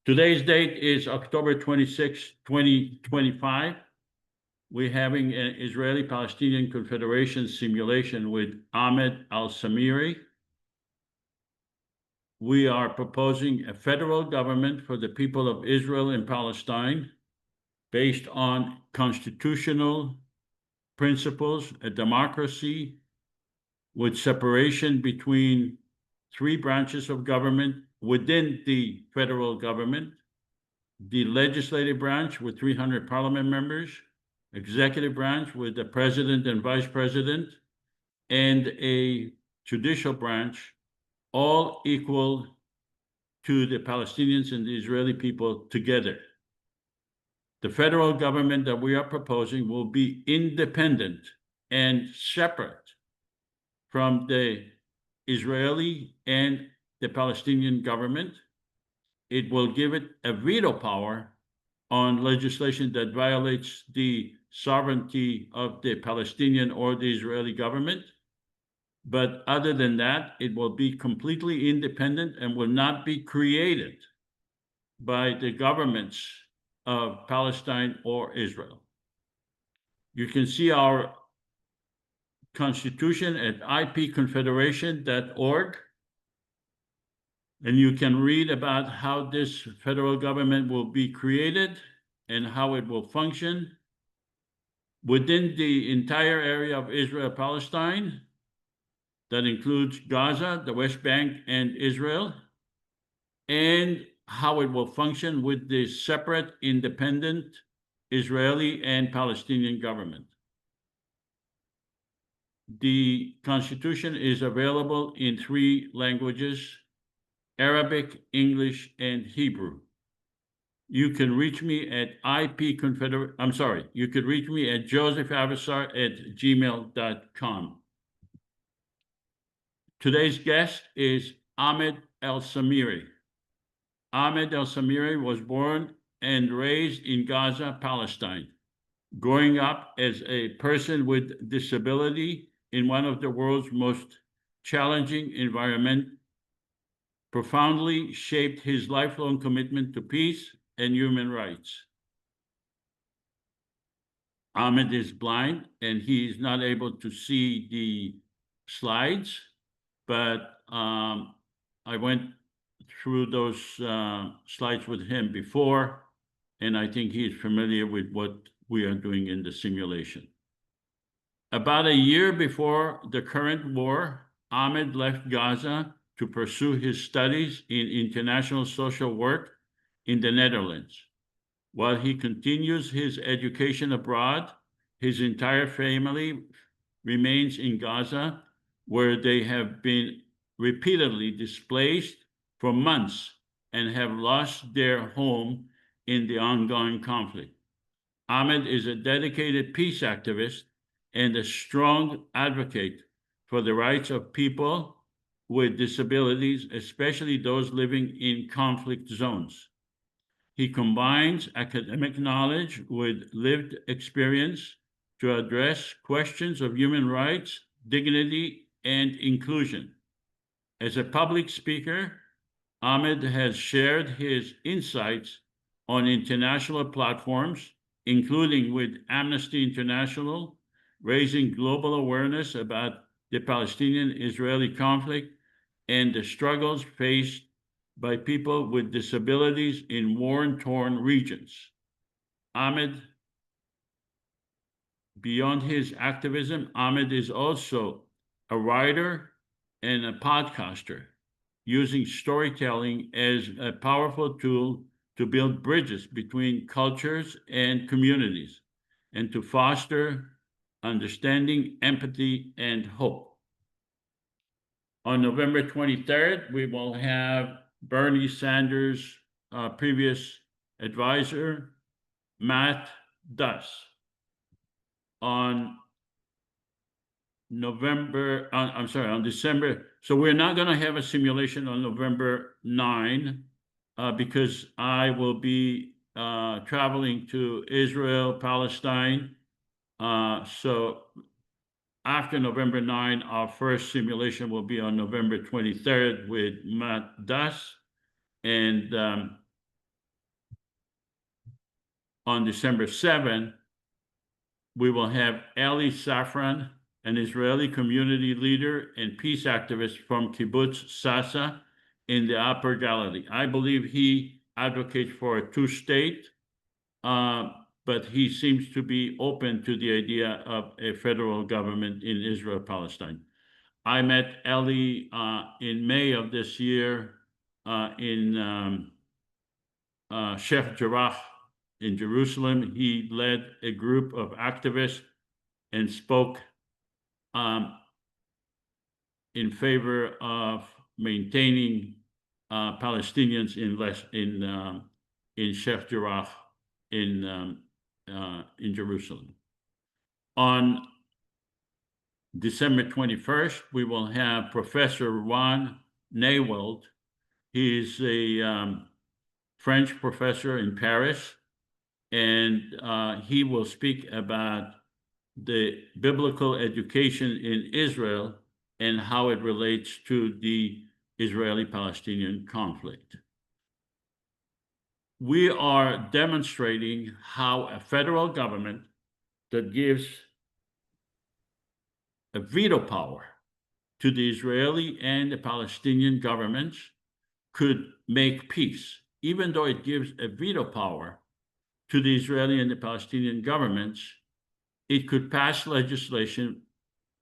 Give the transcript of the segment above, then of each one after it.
Today's date is October 26, 2025. We're having an Israeli-Palestinian Confederation simulation with Ahmed Alsemeiri. We are proposing a federal government for the people of Israel and Palestine based on constitutional principles, a democracy with separation between three branches of government within the federal government: the legislative branch with 300 parliament members, executive branch with the president and vice president, and a judicial branch, all equal to the Palestinians and the Israeli people together. The federal government that we are proposing will be independent and separate from the Israeli and the Palestinian government. It will give it a veto power on legislation that violates the sovereignty of the Palestinian or the Israeli government. But other than that, it will be completely independent and will not be created by the governments of Palestine or Israel. You can see our constitution at ipconfederation.org, and you can read about how this federal government will be created and how it will function within the entire area of Israel-Palestine. That includes Gaza, the West Bank, and Israel, and how it will function with the separate, independent Israeli and Palestinian government. The Constitution is available in 3 languages: Arabic, English, and Hebrew. You can reach me at you could reach me at josephavassar@gmail.com. Today's guest is Ahmed Alsemeiri. Ahmed Alsemeiri was born and raised in Gaza, Palestine, growing up as a person with disability in one of the world's most challenging environments, profoundly shaped his lifelong commitment to peace and human rights. Ahmed is blind and he is not able to see the slides, but I went through those slides with him before, and I think he is familiar with what we are doing in the simulation. About a year before the current war, Ahmed left Gaza to pursue his studies in international social work in the Netherlands. While he continues his education abroad, his entire family remains in Gaza, where they have been repeatedly displaced for months and have lost their home in the ongoing conflict. Ahmed is a dedicated peace activist and a strong advocate for the rights of people with disabilities, especially those living in conflict zones. He combines academic knowledge with lived experience to address questions of human rights, dignity, and inclusion. As a public speaker, Ahmed has shared his insights on international platforms, including with Amnesty International, raising global awareness about the Palestinian-Israeli conflict and the struggles faced by people with disabilities in war-torn regions. Ahmed, beyond his activism, Ahmed is also a writer and a podcaster, using storytelling as a powerful tool to build bridges between cultures and communities and to foster understanding, empathy, and hope. On November 23rd, we will have Bernie Sanders' previous advisor, Matt Duss. On December, so we're not going to have a simulation on November 9 because I will be traveling to Israel, Palestine. So after November 9, our first simulation will be on November 23rd with Matt Das. And on December 7th, we will have Ali Safran, an Israeli community leader and peace activist from Kibbutz Sasa in the Upper Galilee. I believe he advocates for a two-state, but he seems to be open to the idea of a federal government in Israel, Palestine. I met Ali in May of this year in Sheikh Jarrah in Jerusalem. He led a group of activists and spoke in favor of maintaining Palestinians in Sheikh Jarrah in Jerusalem. On December 21st, we will have Professor Ron Newald. He's a French professor in Paris, and he will speak about the biblical education in Israel and how it relates to the Israeli-Palestinian conflict. We are demonstrating how a federal government that gives a veto power to the Israeli and the Palestinian governments could make peace. Even though it gives a veto power to the Israeli and the Palestinian governments, it could pass legislation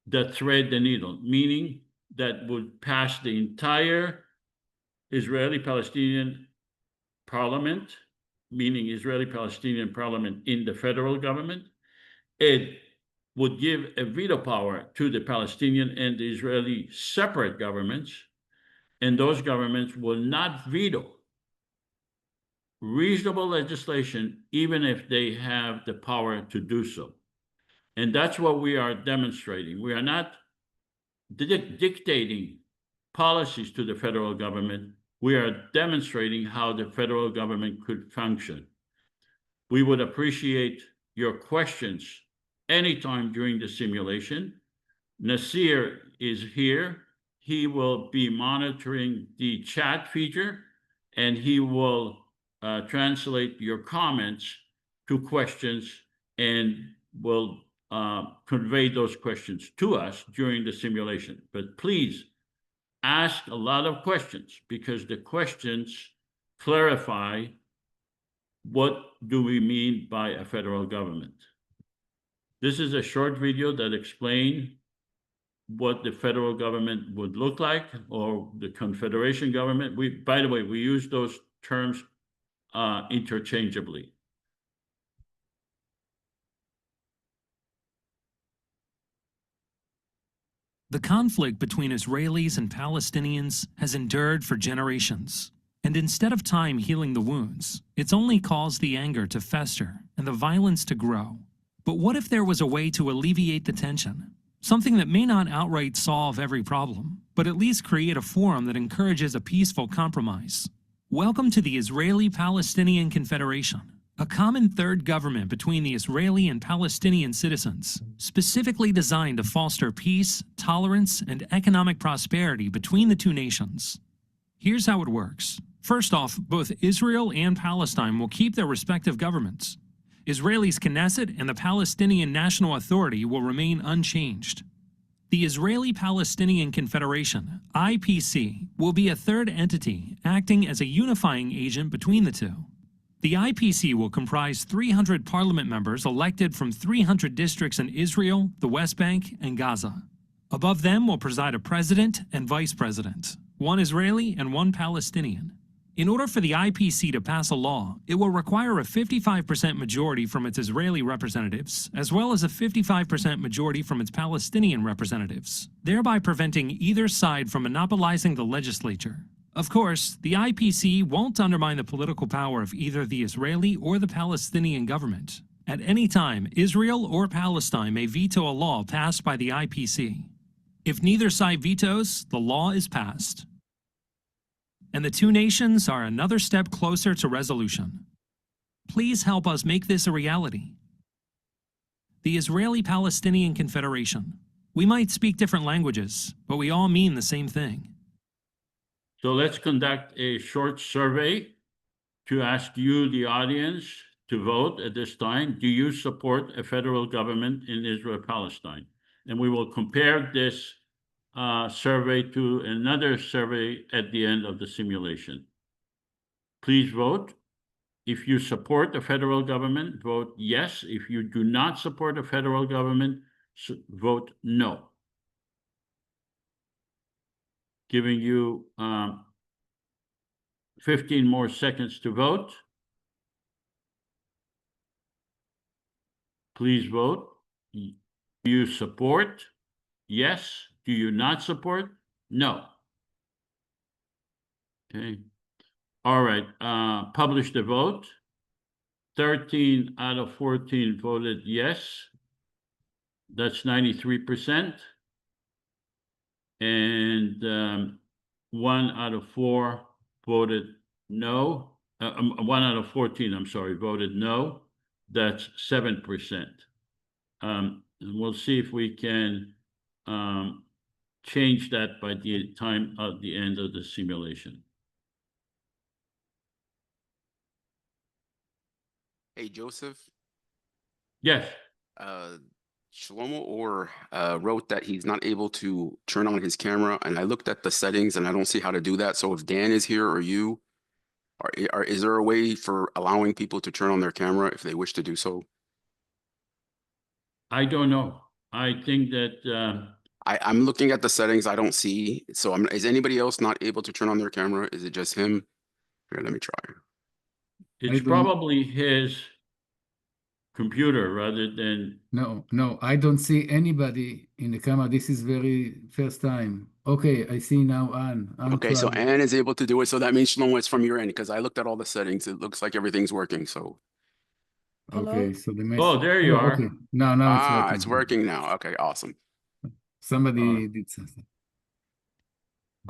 that thread the needle, meaning that would pass the entire Israeli-Palestinian parliament, meaning Israeli-Palestinian parliament in the federal government. It would give a veto power to the Palestinian and the Israeli separate governments, and those governments will not veto reasonable legislation, even if they have the power to do so. And that's what we are demonstrating. We are not dictating policies to the federal government. We are demonstrating how the federal government could function. We would appreciate your questions anytime during the simulation. Nasir is here. He will be monitoring the chat feature, and he will translate your comments to questions and will convey those questions to us during the simulation. But please ask a lot of questions, because the questions clarify what do we mean by a federal government. This is a short video that explains what the federal government would look like, or the confederation government. By the way, we use those terms interchangeably. The conflict between Israelis and Palestinians has endured for generations, and instead of time healing the wounds, it's only caused the anger to fester and the violence to grow. But what if there was a way to alleviate the tension? Something that may not outright solve every problem, but at least create a forum that encourages a peaceful compromise. Welcome to the Israeli-Palestinian Confederation, a common third government between the Israeli and Palestinian citizens, specifically designed to foster peace, tolerance, and economic prosperity between the two nations. Here's how it works. First off, both Israel and Palestine will keep their respective governments. Israel's Knesset and the Palestinian National Authority will remain unchanged. The Israeli-Palestinian Confederation, IPC, will be a third entity acting as a unifying agent between the two. The IPC will comprise 300 parliament members elected from 300 districts in Israel, the West Bank, and Gaza. Above them will preside a president and vice president, one Israeli and one Palestinian. In order for the IPC to pass a law, it will require a 55% majority from its Israeli representatives, as well as a 55% majority from its Palestinian representatives, thereby preventing either side from monopolizing the legislature. Of course, the IPC won't undermine the political power of either the Israeli or the Palestinian government. At any time, Israel or Palestine may veto a law passed by the IPC. If neither side vetoes, the law is passed. And the two nations are another step closer to resolution. Please help us make this a reality. The Israeli-Palestinian Confederation, We might speak different languages, but we all mean the same thing. So let's conduct a short survey to ask you, the audience, to vote at this time. Do you support a federal government in Israel and Palestine? And we will compare this survey to another survey at the end of the simulation. Please vote. If you support the federal government, vote yes. If you do not support the federal government, vote no. Giving you 15 more seconds to vote. Please vote. Do you support? Yes. Do you not support? No. Okay. All right. Publish the vote. 13 out of 14 voted yes. That's 93%. And 1 out of 4 voted no. 1 out of 14, I'm sorry, voted no. That's 7%. And we'll see if we can change that by the time of the end of the simulation. Hey, Joseph. Yes. Shlomo Orr wrote that he's not able to turn on his camera, and I looked at the settings and I don't see how to do that. So if Dan is here or you, is there a way for allowing people to turn on their camera if they wish to do so? I don't know. I think that I'm looking at the settings. I don't see. So is anybody else not able to turn on their camera? Is it just him? Here, let me try. it's probably his computer rather than. No, I don't see anybody in the camera. This is very first time. Okay, I see now Anne. Okay, so Anne is able to do it. So that means Shlomo, it's from your end because I looked at all the settings. It looks like everything's working. So Okay, so the Oh, there you are. Okay, now it's working. it's working now. Okay, awesome. Somebody did something.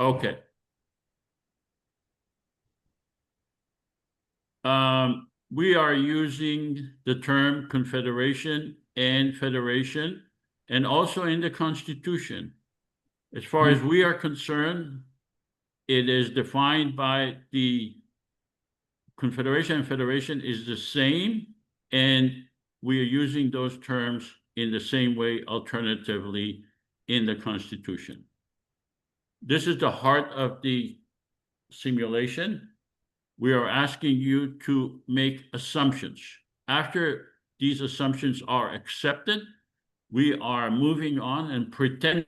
Okay. We are using the term confederation and federation, and also in the Constitution. As far as we are concerned, it is defined by the confederation and federation is the same, and we are using those terms in the same way alternatively in the Constitution. This is the heart of the simulation. We are asking you to make assumptions. After these assumptions are accepted, we are moving on and pretending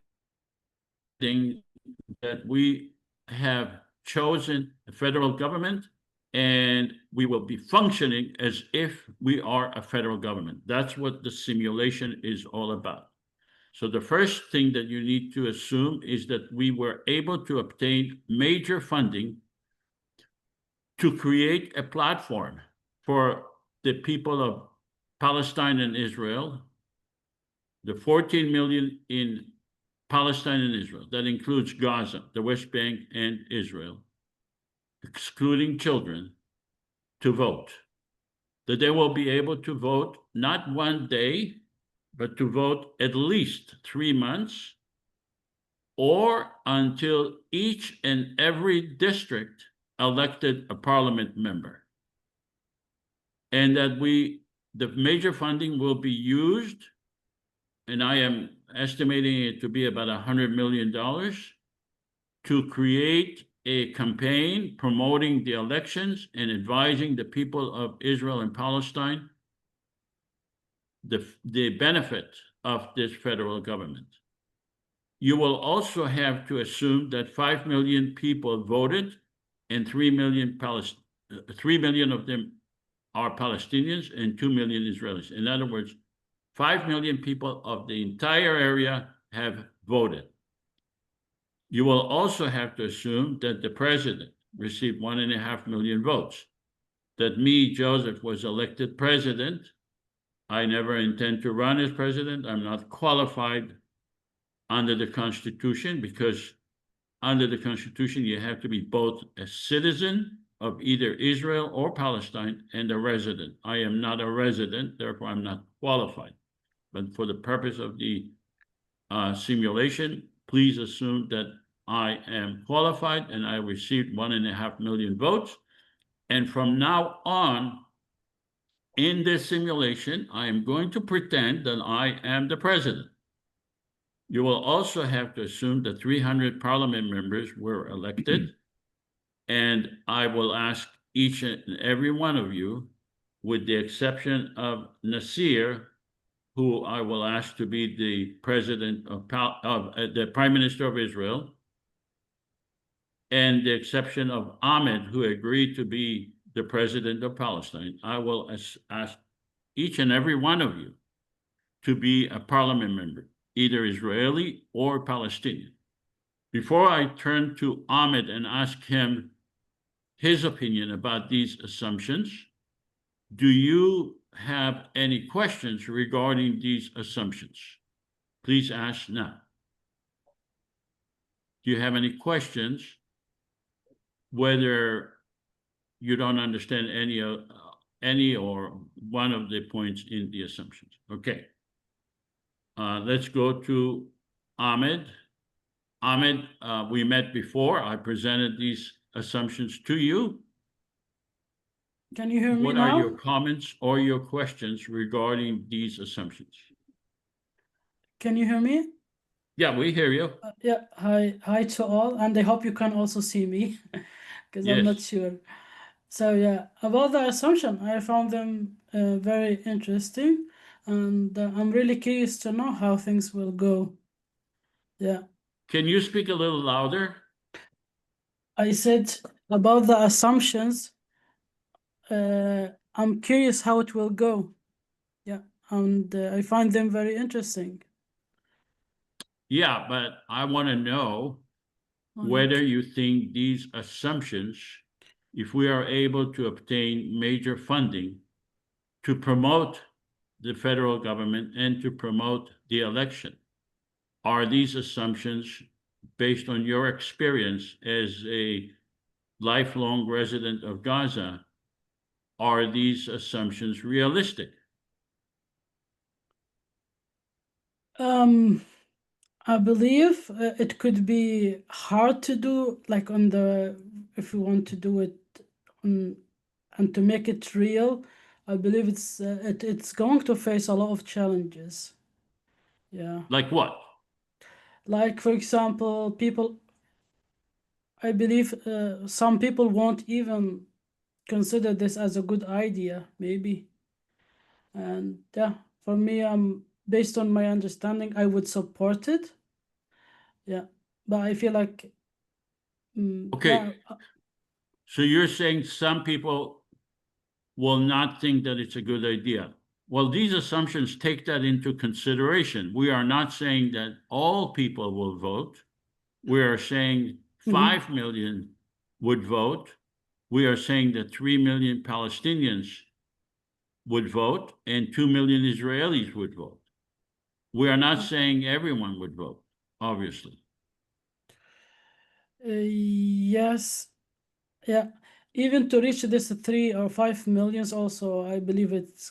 that we have chosen a federal government and we will be functioning as if we are a federal government. That's what the simulation is all about. So the first thing that you need to assume is that we were able to obtain major funding to create a platform for the people of Palestine and Israel, the 14 million in Palestine and Israel, that includes Gaza, the West Bank, and Israel, excluding children, to vote. That they will be able to vote not one day, but to vote at least 3 months, or until each and every district elected a parliament member. And that the major funding will be used, and I am estimating it to be about $100 million, to create a campaign promoting the elections and advising the people of Israel and Palestine the benefit of this federal government. You will also have to assume that 5 million people voted and 3 million of them are Palestinians and 2 million Israelis. In other words, 5 million people of the entire area have voted. You will also have to assume that the president received 1.5 million votes, that me, Joseph, was elected president. I never intend to run as president. I'm not qualified under the Constitution, because under the Constitution, you have to be both a citizen of either Israel or Palestine and a resident. I am not a resident, therefore I'm not qualified. But for the purpose of the simulation, please assume that I am qualified and I received 1.5 million votes. And from now on, in this simulation, I am going to pretend that I am the president. You will also have to assume that 300 parliament members were elected, and I will ask each and every one of you, with the exception of Nasir, who I will ask to be the president of the Prime Minister of Israel, and the exception of Ahmed, who agreed to be the president of Palestine. I will ask each and every one of you to be a parliament member, either Israeli or Palestinian. Before I turn to Ahmed and ask him his opinion about these assumptions, do you have any questions regarding these assumptions? Please ask now. Do you have any questions, whether you don't understand any or one of the points in the assumptions? Okay. Let's go to Ahmed. Ahmed, we met before. I presented these assumptions to you. Can you hear me What now? are your comments or your questions regarding these assumptions? Can you hear me? Yeah, we hear you. Yeah, hi to all, and I hope you can also see me because I'm not Yes. sure. So yeah, about the assumption, I found them very interesting, and I'm really curious to know how things will go. Yeah, Can you speak a little louder? I said about the assumptions, I'm curious how it will go. Yeah, and I find them very interesting. Yeah, but I want to know Right. whether you think these assumptions, if we are able to obtain major funding to promote the federal government and to promote the election, are these assumptions, based on your experience as a lifelong resident of Gaza, are these assumptions realistic? I believe it could be hard to do, like if you want to do it on, and to make it real. I believe it's going to face a lot of challenges. Yeah, Like what? like for example, I believe some people won't even consider this as a good idea, maybe. And yeah, for me, based on my understanding, I would support it. Yeah, but I feel like Okay, yeah, so you're saying some people will not think that it's a good idea. Well, these assumptions take that into consideration. We are not saying that all people will vote. We are saying 5 million would vote. We are saying that 3 million Palestinians would vote and 2 million Israelis would vote. We are not saying everyone would vote, obviously. Yes, yeah. Even to reach this 3 or 5 millions, also, I believe it's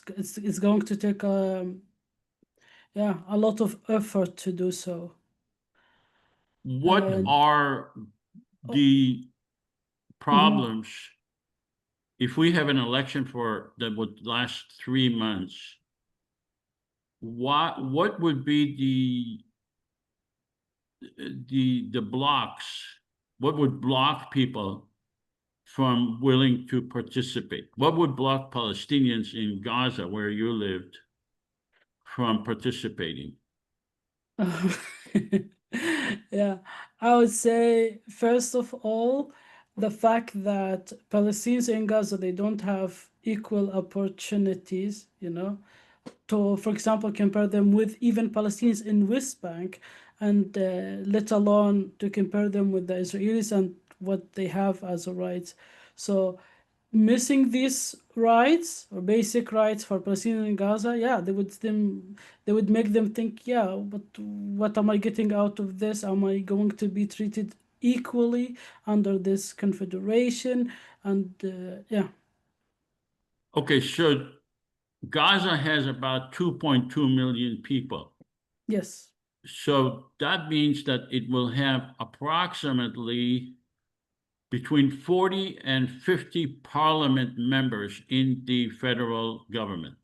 going to take yeah, a lot of effort to do so. What And are the problems if we have an election that would last 3 months? What would be the blocks? What would block people from willing to participate? What would block Palestinians in Gaza, where you lived, from participating? yeah, I would say first of all, the fact that Palestinians in Gaza, they don't have equal opportunities, to, for example, compare them with even Palestinians in West Bank, and let alone to compare them with the Israelis and what they have as a rights. So missing these rights or basic rights for Palestinians in Gaza, yeah, they would make them think, yeah, but what am I getting out of this? Am I going to be treated equally under this confederation? And yeah. Okay, so Gaza has about 2.2 million people. Yes. so that means that it will have approximately between 40 and 50 parliament members in the federal government.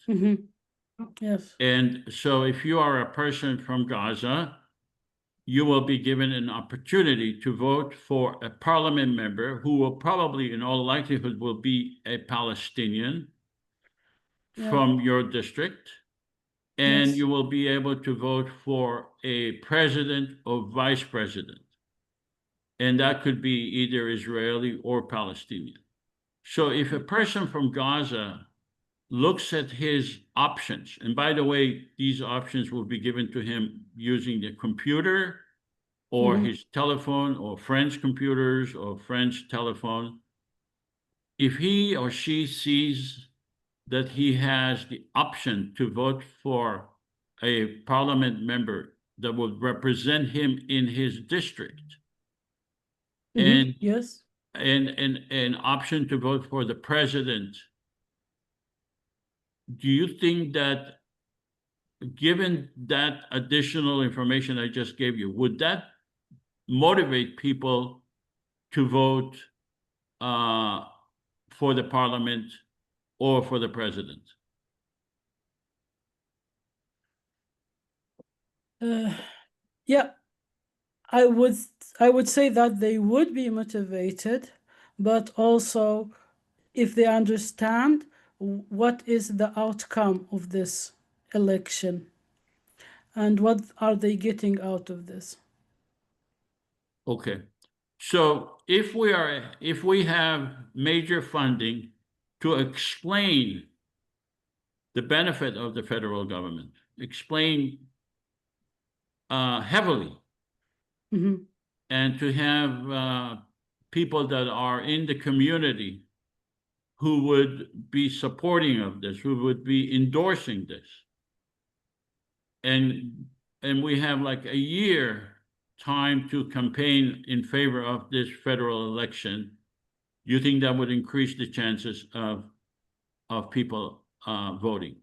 Yes. And so if you are a person from Gaza, you will be given an opportunity to vote for a parliament member who will probably, in all likelihood, will be a Palestinian Yeah. from your district. And Yes. you will be able to vote for a president or vice president. And that could be either Israeli or Palestinian. So if a person from Gaza looks at his options, and by the way, these options will be given to him using the computer or his telephone or friends' computers or friends' telephone. If he or she sees that he has the option to vote for a parliament member that would represent him in his district, and Yes. an option to vote for the president, do you think that, given that additional information I just gave you, would that motivate people to vote for the parliament or for the president? Yeah, I would say that they would be motivated, but also if they understand what is the outcome of this election and what are they getting out of this. Okay. So if we have major funding to explain the benefit of the federal government, explain heavily, and to have people that are in the community who would be supporting of this, who would be endorsing this, and we have like a year time to campaign in favor of this federal election, you think that would increase the chances of people voting?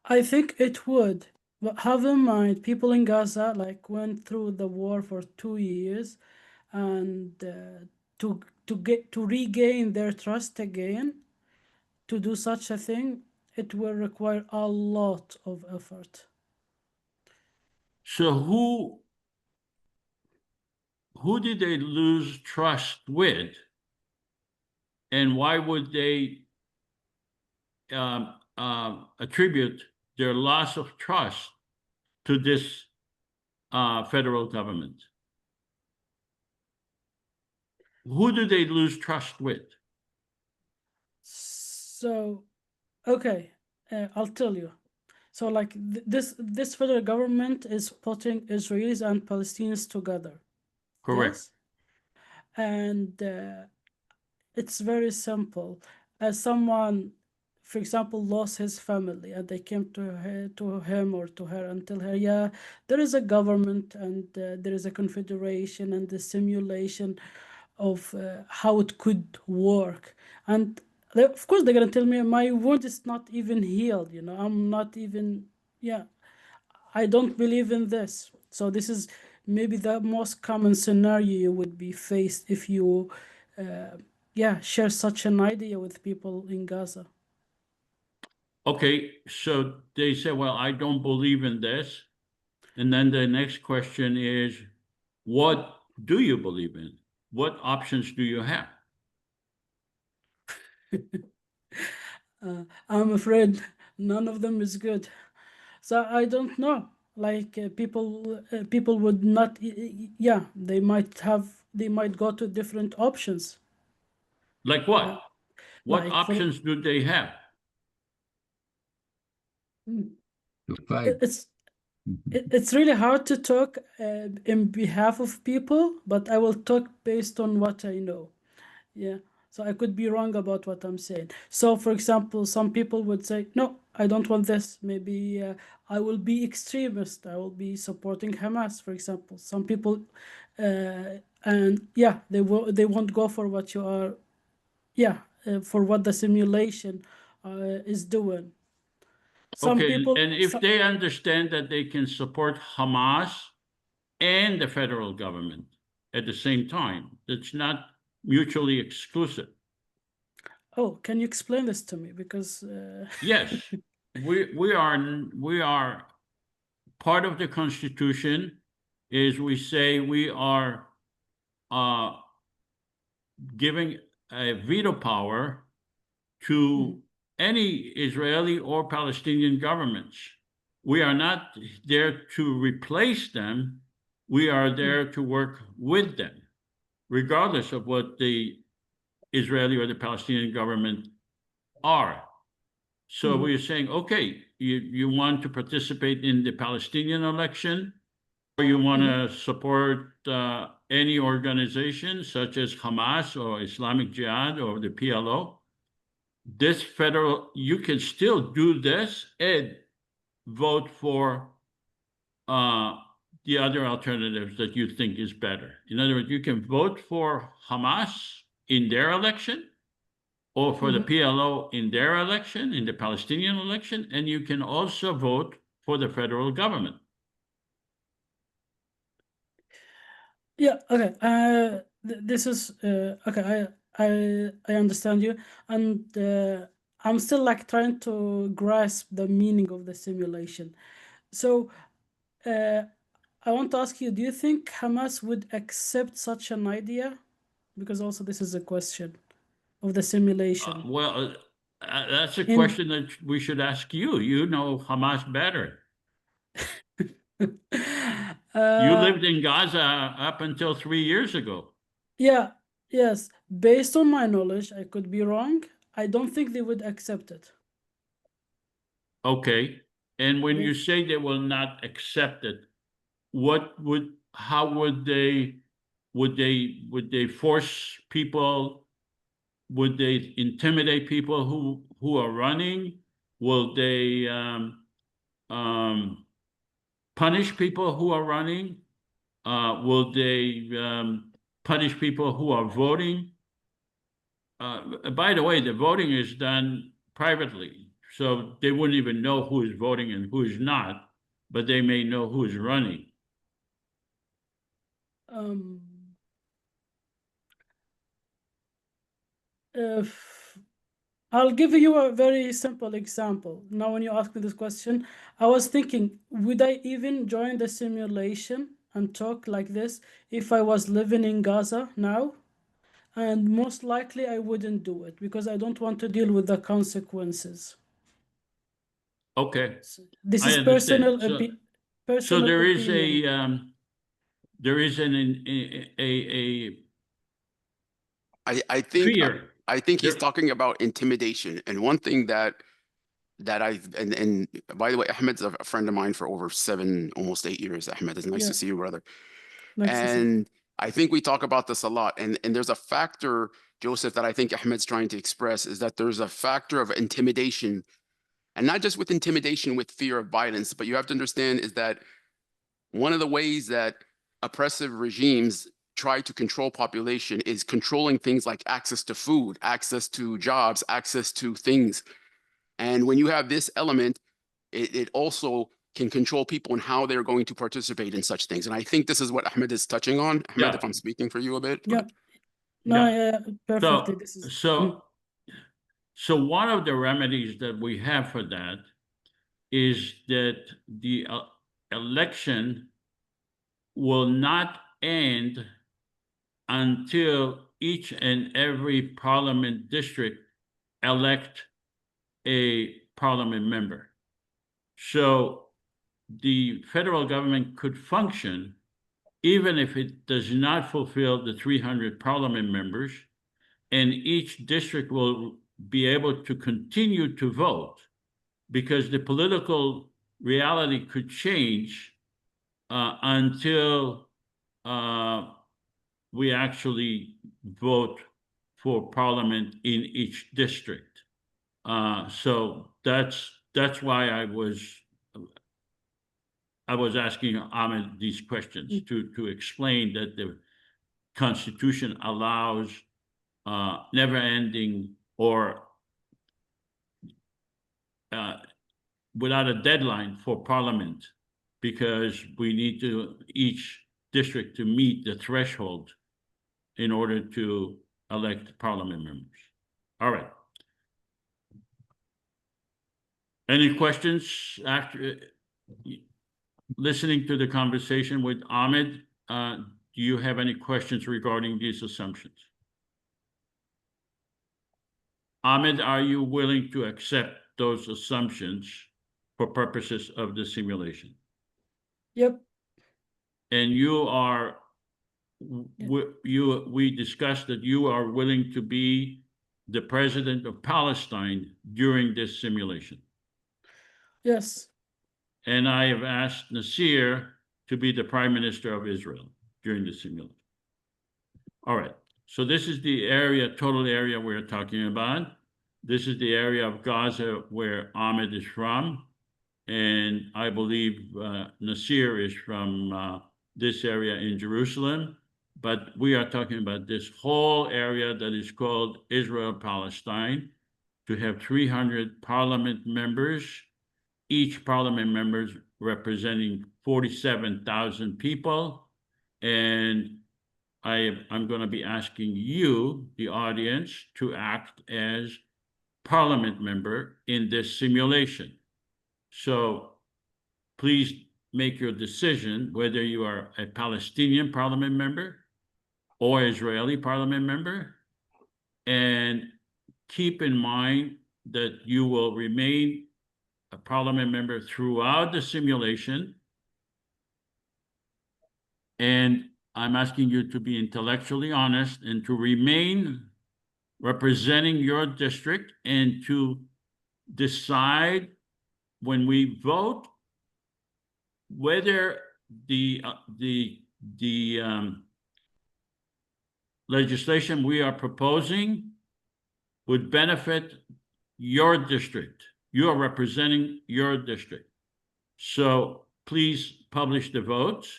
I think it would, but have in mind people in Gaza like went through the war for 2 years, and to regain their trust again, to do such a thing, it will require a lot of effort. So who did they lose trust with, and why would they attribute their loss of trust to this federal government? Who do they lose trust with? So, okay, I'll tell you. So, like this federal government is putting Israelis and Palestinians together. Correct. Yes, and it's very simple. As someone, for example, lost his family, and they came to him or to her and tell her, yeah, there is a government and there is a confederation and the simulation of how it could work. And of course, they're gonna tell me my wound is not even healed. I'm not even, yeah, I don't believe in this. So this is maybe the most common scenario you would be faced if you, share such an idea with people in Gaza. Okay, so they say, well, I don't believe in this. And then the next question is, what do you believe in? What options do you have? I'm afraid none of them is good. So I don't know. Like people would not. Yeah, they might go to different options. Like what? What Like for options do they have? To fight. it's really hard to talk in behalf of people, but I will talk based on what I know. Yeah. So I could be wrong about what I'm saying. So, for example, some people would say, no, I don't want this. Maybe I will be extremist. I will be supporting Hamas, for example. Some people, and yeah, they won't go for what you are, yeah, for what the simulation is doing. Some Okay, people, and if they understand that they can support Hamas and the federal government at the same time, that's not mutually exclusive. oh, can you explain this to me? Because Yes, we are part of the Constitution is we say we are giving a veto power to any Israeli or Palestinian governments. We are not there to replace them. We are there to work with them, regardless of what the Israeli or the Palestinian government are. So we're saying, okay, you want to participate in the Palestinian election, or you want to support any organization such as Hamas or Islamic Jihad or the PLO. This federal, you can still do this and vote for the other alternatives that you think is better. In other words, you can vote for Hamas in their election, or for the PLO in their election, in the Palestinian election, and you can also vote for the federal government. yeah, okay. This is okay. I understand you, and I'm still like trying to grasp the meaning of the simulation. So, I want to ask you: do you think Hamas would accept such an idea? Because also this is a question of the simulation. Well, that's a In question that we should ask you. You know Hamas better. You lived in Gaza up until 3 years ago. yeah, yes. Based on my knowledge, I could be wrong. I don't think they would accept it. Okay. And when Yeah. you say they will not accept it, how would they force people? Would they intimidate people who are running? Will they punish people who are running? Will they punish people who are voting? By the way, the voting is done privately, so they wouldn't even know who is voting and who is not, but they may know who is running. If I'll give you a very simple example. Now, when you ask me this question, I was thinking, would I even join the simulation and talk like this if I was living in Gaza now? And most likely I wouldn't do it because I don't want to deal with the consequences. Okay, So this I is understand. personal So there is opinion. there is I think fear. I think he's There- talking about intimidation. And one thing that and by the way, Ahmed's a friend of mine for over 7, almost 8 years. Ahmed, it's nice Yeah. to see you, brother. Nice to see. And I think we talk about this a lot. And there's a factor, Joseph, that I think Ahmed's trying to express is that there's a factor of intimidation, and not just with intimidation with fear of violence, but you have to understand is that one of the ways that oppressive regimes try to control population is controlling things like access to food, access to jobs, access to things. And when you have this element, it also can control people and how they're going to participate in such things. And I think this is what Ahmed is touching on. Ahmed, Yeah. if I'm speaking for you a bit. Yeah. But No, Yeah. yeah, perfectly. This is So one of the remedies that we have for that is that the election will not end until each and every parliament district elect a parliament member. So the federal government could function even if it does not fulfill the 300 parliament members, and each district will be able to continue to vote because the political reality could change until we actually vote for parliament in each district. So that's why I was asking Ahmed these questions to explain that the Constitution allows never-ending or without a deadline for Parliament, because we need each district to meet the threshold in order to elect Parliament members. All right. Any questions after listening to the conversation with Ahmed? Do you have any questions regarding these assumptions? Ahmed, are you willing to accept those assumptions for purposes of the simulation? Yep. And you are, we discussed that you are willing to be the president of Palestine during this simulation. Yes. And I have asked Nasir to be the prime minister of Israel during the simulation. All right. So this is the area, total area we're talking about. This is the area of Gaza where Ahmed is from. And I believe Nasir is from this area in Jerusalem. But we are talking about this whole area that is called Israel and Palestine, to have 300 parliament members, each parliament member representing 47,000 people. And I'm going to be asking you, the audience, to act as parliament member in this simulation. So please make your decision whether you are a Palestinian parliament member or Israeli parliament member. And keep in mind that you will remain a parliament member throughout the simulation. And I'm asking you to be intellectually honest and to remain representing your district, and to decide when we vote whether the legislation we are proposing would benefit your district. You are representing your district. So please publish the votes.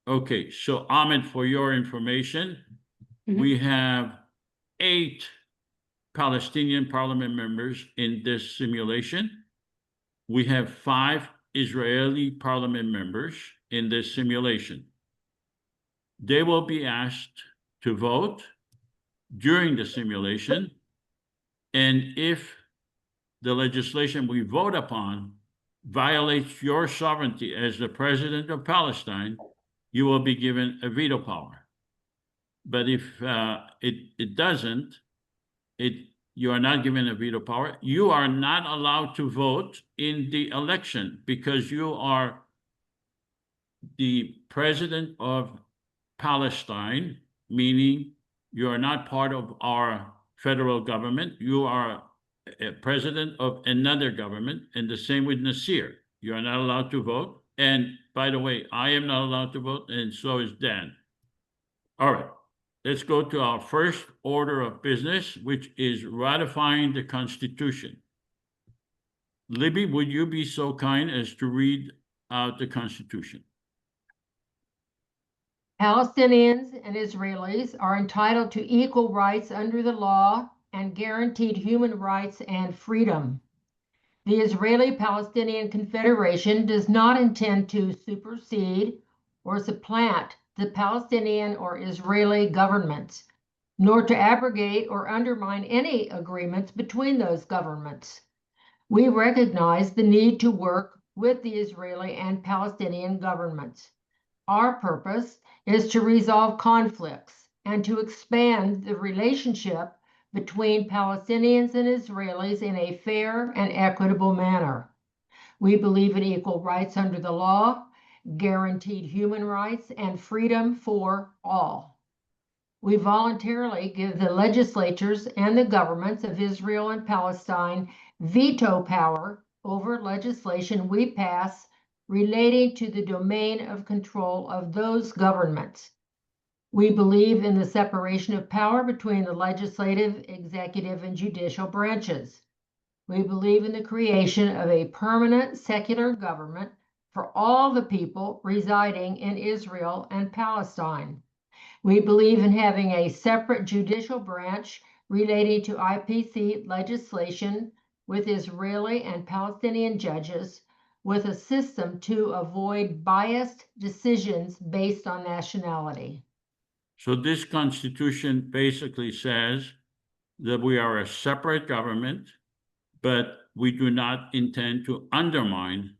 Okay, so Ahmed, for your information, we have 8 Palestinian parliament members in this simulation. We have 5 Israeli parliament members in this simulation. They will be asked to vote during the simulation. And if the legislation we vote upon violates your sovereignty as the president of Palestine, you will be given a veto power. But if it doesn't, you are not given a veto power. You are not allowed to vote in the election because you are the president of Palestine, meaning you are not part of our federal government. You are a president of another government, and the same with Nasir. You are not allowed to vote. And by the way, I am not allowed to vote, and so is Dan. All right. Let's go to our first order of business, which is ratifying the Constitution. Libby, would you be so kind as to read out the Constitution? Palestinians and Israelis are entitled to equal rights under the law and guaranteed human rights and freedom. The Israeli-Palestinian Confederation does not intend to supersede or supplant the Palestinian or Israeli governments, nor to abrogate or undermine any agreements between those governments. We recognize the need to work with the Israeli and Palestinian governments. Our purpose is to resolve conflicts and to expand the relationship between Palestinians and Israelis in a fair and equitable manner. We believe in equal rights under the law, guaranteed human rights, and freedom for all. We voluntarily give the legislatures and the governments of Israel and Palestine veto power over legislation we pass relating to the domain of control of those governments. We believe in the separation of power between the legislative, executive, and judicial branches. We believe in the creation of a permanent secular government for all the people residing in Israel and Palestine. We believe in having a separate judicial branch relating to IPC legislation with Israeli and Palestinian judges with a system to avoid biased decisions based on nationality. So this constitution basically says that we are a separate government, but we do not intend to undermine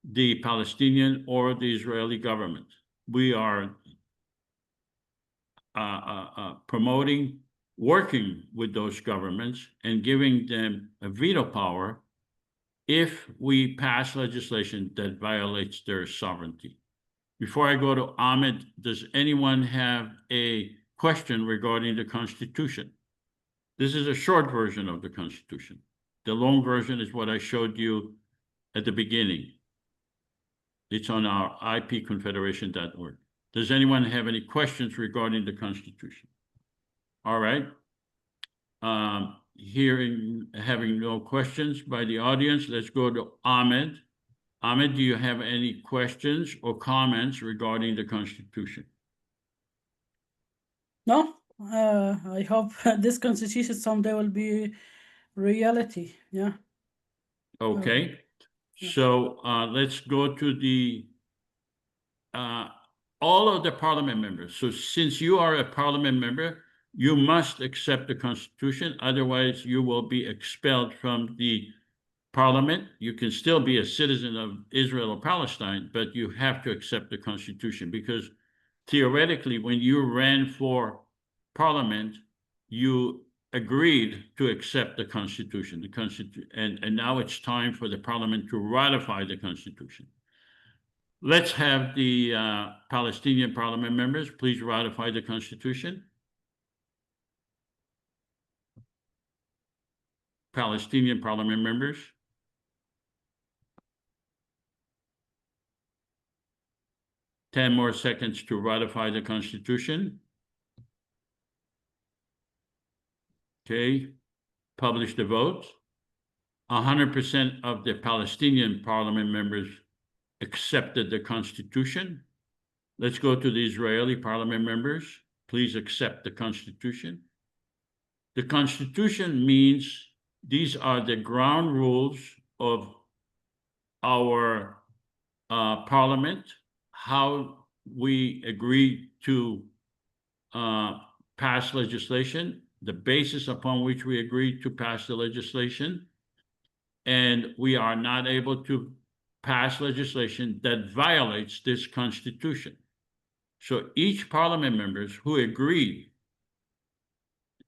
the Palestinian or the Israeli government. We are promoting, working with those governments and giving them a veto power if we pass legislation that violates their sovereignty. Before I go to Ahmed, does anyone have a question regarding the Constitution? This is a short version of the Constitution. The long version is what I showed you at the beginning. It's on our ipconfederation.org. Does anyone have any questions regarding the Constitution? All right. Having no questions by the audience, let's go to Ahmed. Ahmed, do you have any questions or comments regarding the Constitution? No, I hope this constitution someday will be reality. Yeah. Okay. Yeah. So let's go to the all of the parliament members. So since you are a parliament member, you must accept the Constitution. Otherwise, you will be expelled from the parliament. You can still be a citizen of Israel or Palestine, but you have to accept the Constitution, because theoretically, when you ran for parliament, you agreed to accept the Constitution. And now it's time for the parliament to ratify the Constitution. Let's have the Palestinian parliament members please ratify the Constitution. Palestinian parliament members. Ten more seconds to ratify the Constitution. Okay, publish the vote. 100% of the Palestinian parliament members accepted the Constitution. Let's go to the Israeli parliament members. Please accept the Constitution. The Constitution means these are the ground rules of our parliament, how we agree to pass legislation, the basis upon which we agree to pass the legislation, and we are not able to pass legislation that violates this Constitution. So each parliament members who agreed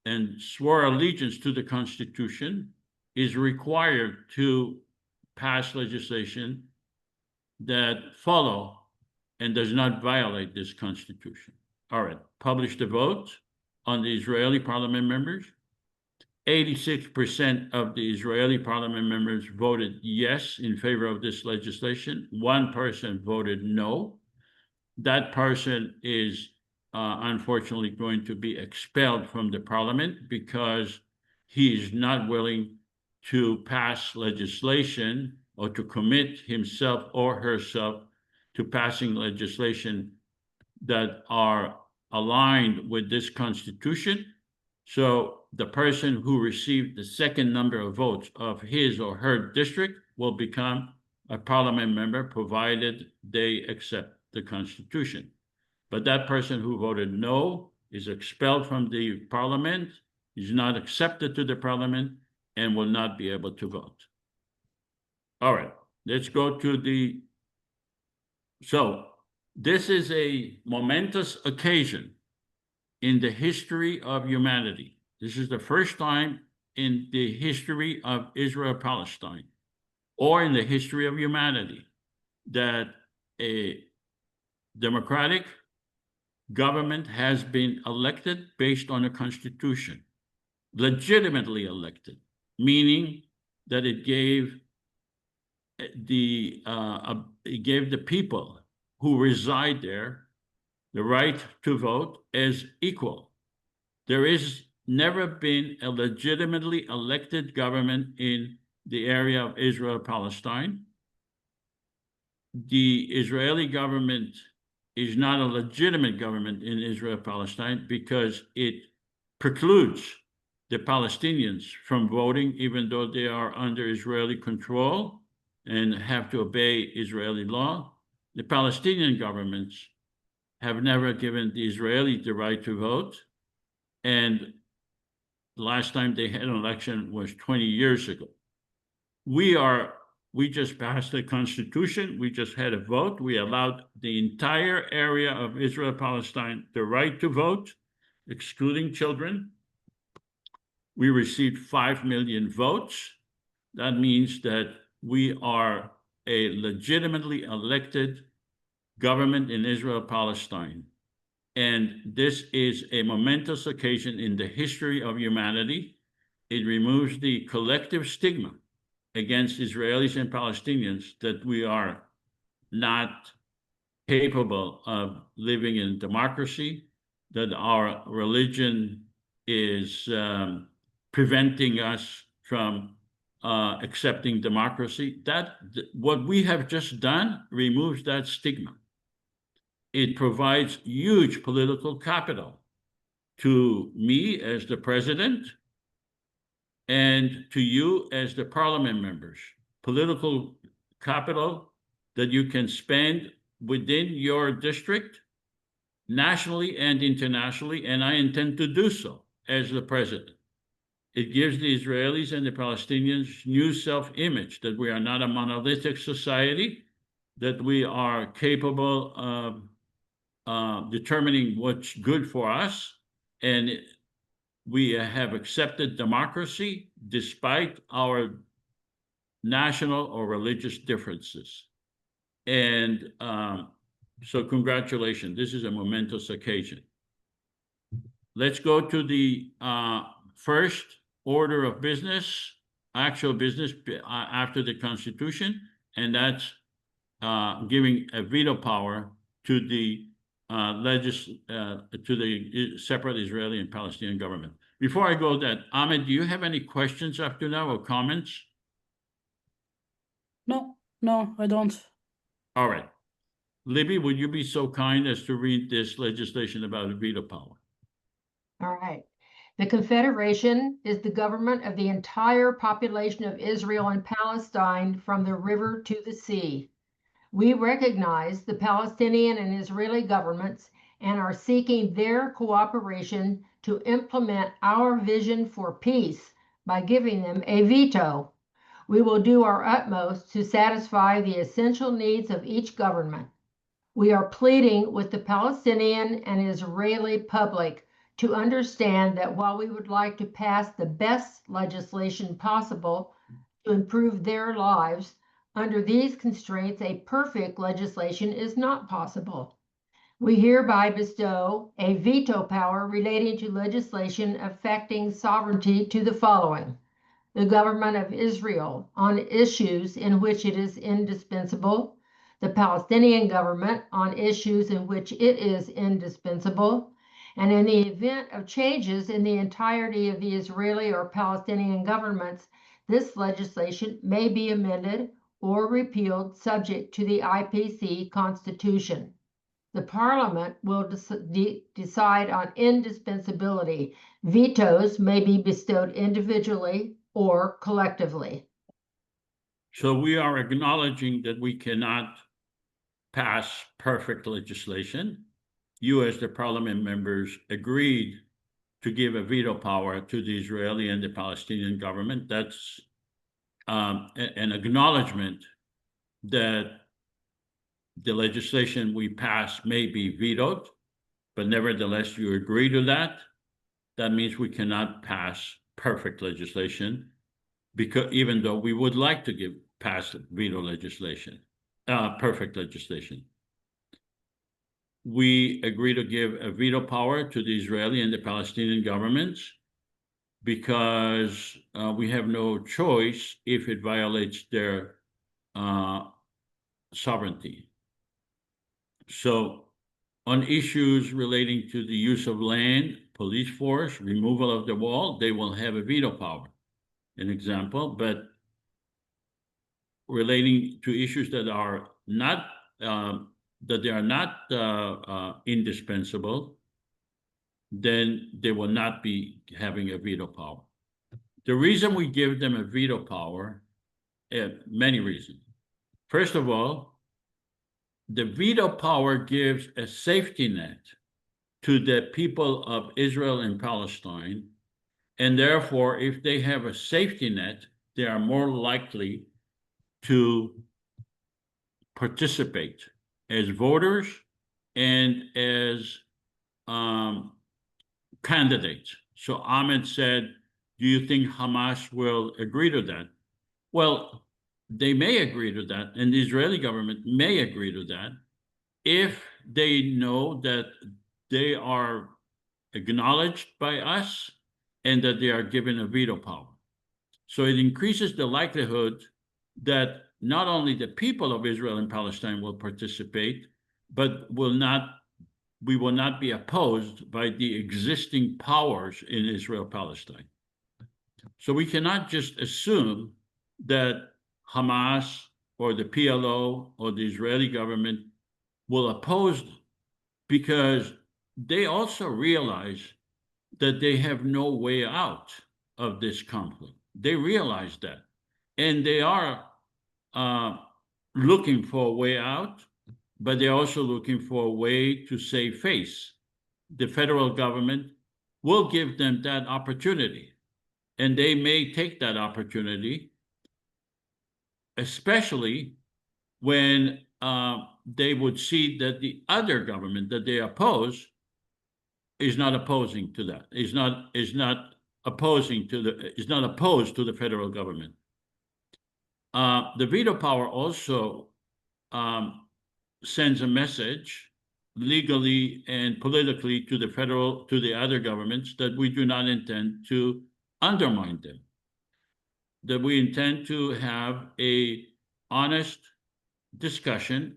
and swore allegiance to the Constitution is required to pass legislation that follow and does not violate this Constitution. All right, publish the vote on the Israeli parliament members. 86% of the Israeli parliament members voted yes in favor of this legislation. One person voted no. That person is unfortunately going to be expelled from the parliament because he is not willing to pass legislation or to commit himself or herself to passing legislation that are aligned with this Constitution. So the person who received the second number of votes of his or her district will become a parliament member, provided they accept the Constitution. But that person who voted no is expelled from the parliament, is not accepted to the parliament, and will not be able to vote. All right, let's go to the, so this is a momentous occasion in the history of humanity. This is the first time in the history of Israel-Palestine, or in the history of humanity, that a democratic government has been elected based on a constitution, legitimately elected, meaning that it gave the people who reside there the right to vote as equal. There is never been a legitimately elected government in the area of Israel-Palestine. The Israeli government is not a legitimate government in Israel-Palestine because it precludes the Palestinians from voting, even though they are under Israeli control and have to obey Israeli law. The Palestinian governments have never given the Israelis the right to vote. And the last time they had an election was 20 years ago. We just passed a constitution. We just had a vote. We allowed the entire area of Israel, Palestine, the right to vote, excluding children. We received 5 million votes. That means that we are a legitimately elected government in Israel, Palestine. And this is a momentous occasion in the history of humanity. It removes the collective stigma against Israelis and Palestinians that we are not capable of living in democracy, that our religion is preventing us from accepting democracy. What we have just done removes that stigma. It provides huge political capital to me as the president and to you as the parliament members. Political capital that you can spend within your district, nationally and internationally, and I intend to do so as the president. It gives the Israelis and the Palestinians new self-image that we are not a monolithic society, that we are capable of determining what's good for us, and we have accepted democracy despite our national or religious differences. And so congratulations, this is a momentous occasion. Let's go to the first order of business, actual business after the Constitution, and that's giving a veto power to the separate Israeli and Palestinian government. Before I go that, Ahmed, do you have any questions up to now or comments? No, I don't. All right. Libby, would you be so kind as to read this legislation about veto power? All right. The Confederation is the government of the entire population of Israel and Palestine from the river to the sea. We recognize the Palestinian and Israeli governments and are seeking their cooperation to implement our vision for peace by giving them a veto. We will do our utmost to satisfy the essential needs of each government. We are pleading with the Palestinian and Israeli public to understand that while we would like to pass the best legislation possible to improve their lives, under these constraints, a perfect legislation is not possible. We hereby bestow a veto power relating to legislation affecting sovereignty to the following: the government of Israel on issues in which it is indispensable, the Palestinian government on issues in which it is indispensable, and in the event of changes in the entirety of the Israeli or Palestinian governments, this legislation may be amended or repealed subject to the IPC Constitution. The Parliament will decide on indispensability. Vetoes may be bestowed individually or collectively. So we are acknowledging that we cannot pass perfect legislation. You as the parliament members agreed to give a veto power to the Israeli and the Palestinian government. That's an acknowledgement that the legislation we pass may be vetoed, but nevertheless you agree to that. That means we cannot pass perfect legislation, because even though we would like to pass veto legislation, perfect legislation. We agree to give a veto power to the Israeli and the Palestinian governments because we have no choice if it violates their sovereignty. So on issues relating to the use of land, police force, removal of the wall, they will have a veto power, an example. But relating to issues that are not indispensable, then they will not be having a veto power. The reason we give them a veto power, many reasons. First of all, the veto power gives a safety net to the people of Israel and Palestine, and therefore, if they have a safety net, they are more likely to participate as voters and as candidates. So Ahmed said, do you think Hamas will agree to that? Well, they may agree to that, and the Israeli government may agree to that if they know that they are acknowledged by us and that they are given a veto power. So it increases the likelihood that not only the people of Israel and Palestine will participate, but we will not be opposed by the existing powers in Israel-Palestine. So we cannot just assume that Hamas or the PLO or the Israeli government will oppose, because they also realize that they have no way out of this conflict. They realize that. And they are looking for a way out, but they're also looking for a way to save face. The federal government will give them that opportunity, and they may take that opportunity, especially when they would see that the other government that they oppose is not opposing to that, is not opposed to the federal government. The veto power also sends a message legally and politically to the other governments that we do not intend to undermine them, that we intend to have a honest discussion,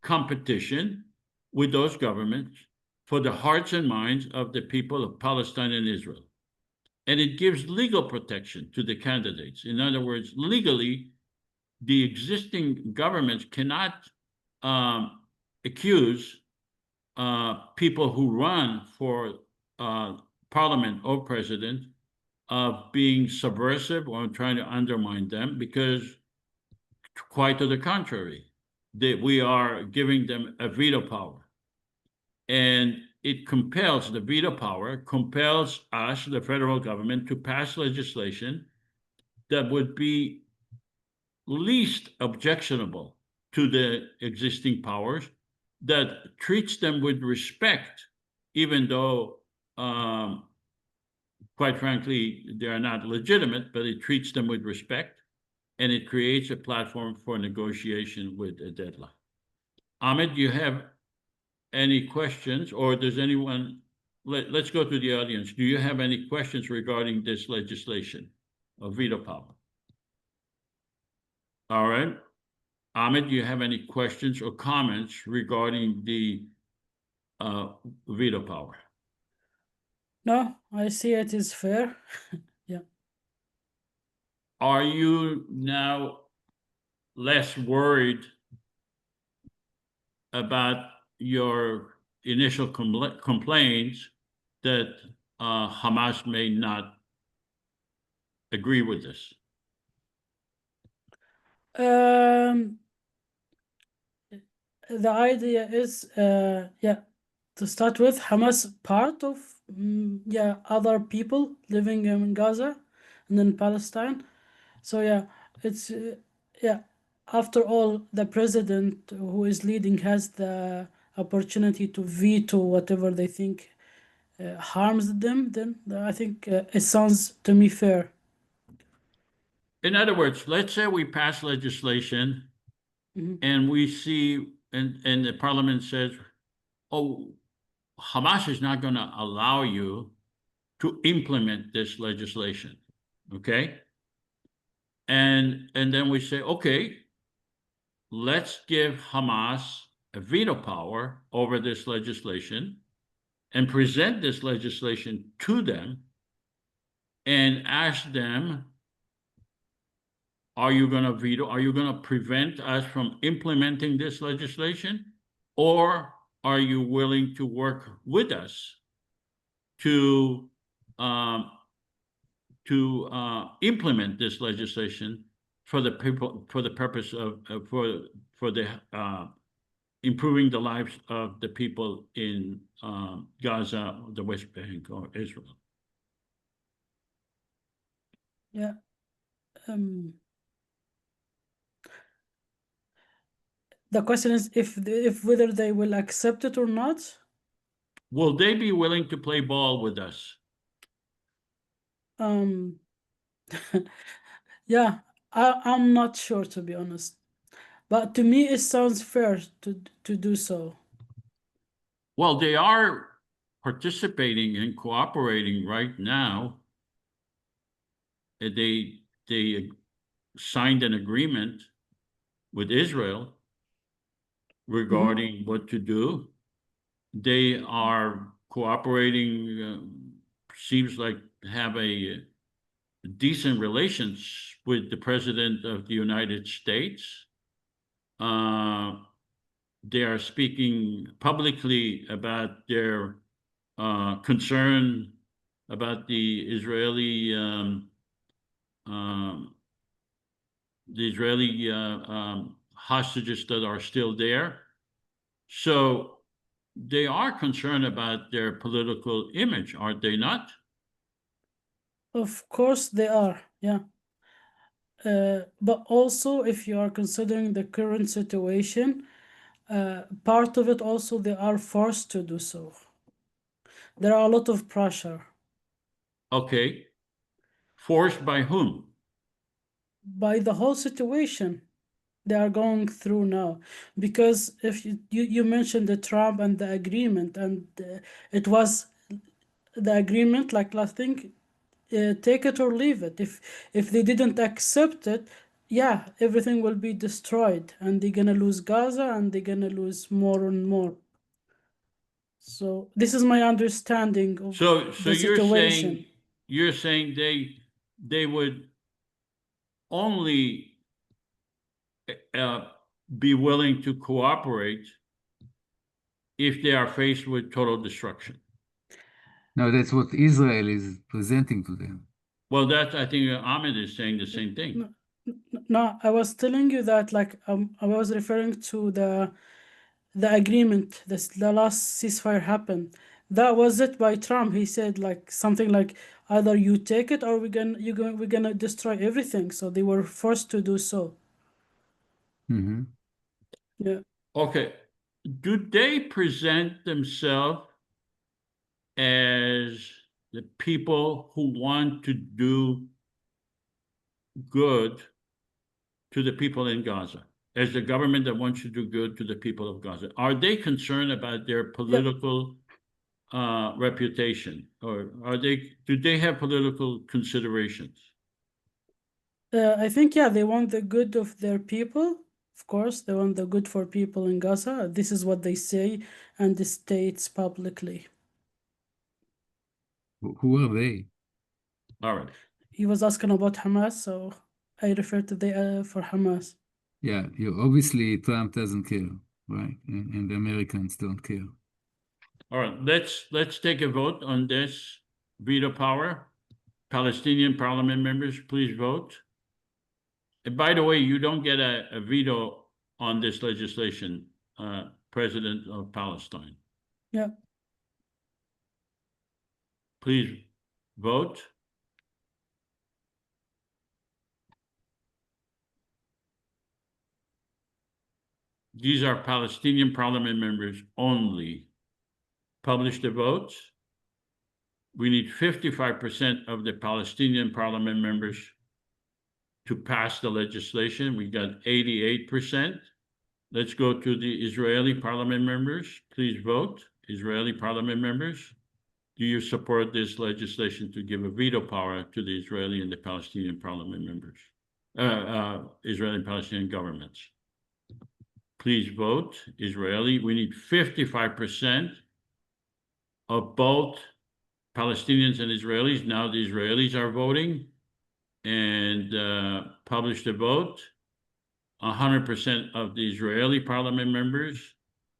competition with those governments for the hearts and minds of the people of Palestine and Israel. And it gives legal protection to the candidates. In other words, legally, the existing governments cannot accuse people who run for parliament or president of being subversive or trying to undermine them, because quite to the contrary, we are giving them a veto power. And the veto power compels us, the federal government, to pass legislation that would be least objectionable to the existing powers, that treats them with respect, even though, quite frankly, they are not legitimate, but it treats them with respect, and it creates a platform for negotiation with a deadline. Ahmed, do you have any questions, or does anyone, let's go to the audience. Do you have any questions regarding this legislation of veto power? All right. Ahmed, do you have any questions or comments regarding the veto power? No, I see it is fair. Yeah. Are you now less worried about your initial complaints that Hamas may not agree with this? The idea is, yeah, to start with, Hamas part of other people living in Gaza and in Palestine. So yeah, it's after all, the president who is leading has the opportunity to veto whatever they think harms them. Then I think it sounds to me fair. In other words, let's say we pass legislation and we see, and the parliament says, oh, Hamas is not going to allow you to implement this legislation, okay? And then we say, okay, let's give Hamas a veto power over this legislation and present this legislation to them and ask them, are you going to veto? Are you going to prevent us from implementing this legislation? Or are you willing to work with us to implement this legislation for the people, for the purpose of for the improving the lives of the people in Gaza, the West Bank, or Israel. Yeah. The question is if whether they will accept it or not. Will they be willing to play ball with us? Yeah, I'm not sure, to be honest, but to me it sounds fair to do so. Well, they are participating and cooperating right now. They signed an agreement with Israel regarding what to do. They are cooperating, seems like have a decent relations with the President of the United States. They are speaking publicly about their concern about the Israeli hostages that are still there. So they are concerned about their political image, are they not? Of course they are, yeah. But also, if you are considering the current situation, part of it also they are forced to do so. There are a lot of pressure. Okay. Forced by whom? By the whole situation they are going through now. Because if you mentioned the Trump and the agreement, and it was the agreement, like last thing, take it or leave it. If they didn't accept it, yeah, everything will be destroyed, and they're gonna lose Gaza, and they're gonna lose more and more. So this is my understanding of So the situation. you're saying they would only be willing to cooperate if they are faced with total destruction. No, that's what Israel is presenting to them. Well, I think Ahmed is saying the same thing. No, I was telling you that, like, I was referring to the agreement, the last ceasefire happened. That was it by Trump. He said like something like either you take it or we're gonna destroy everything. So they were forced to do so. Mm-hmm. Yeah. Okay. Do they present themselves as the people who want to do good to the people in Gaza, as the government that wants to do good to the people of Gaza? Are they concerned about their political reputation, or do they have political considerations? I think, yeah, they want the good of their people. Of course, they want the good for people in Gaza. This is what they say and states publicly. Who are they? All right. He was asking about Hamas, so I refer to the for Hamas. Yeah, obviously Trump doesn't care, right? And the Americans don't care. All right. Let's take a vote on this veto power. Palestinian parliament members, please vote. And by the way, you don't get a veto on this legislation, President of Palestine. Yeah. Please vote. These are Palestinian parliament members only. Publish the votes. We need 55% of the Palestinian parliament members to pass the legislation. We got 88%. Let's go to the Israeli parliament members. Please vote. Israeli parliament members, do you support this legislation to give a veto power to the Israeli and the Palestinian parliament members, Israeli and Palestinian governments? Please vote. Israeli, we need 55% of both Palestinians and Israelis. Now the Israelis are voting, and publish the vote. 100% of the Israeli parliament members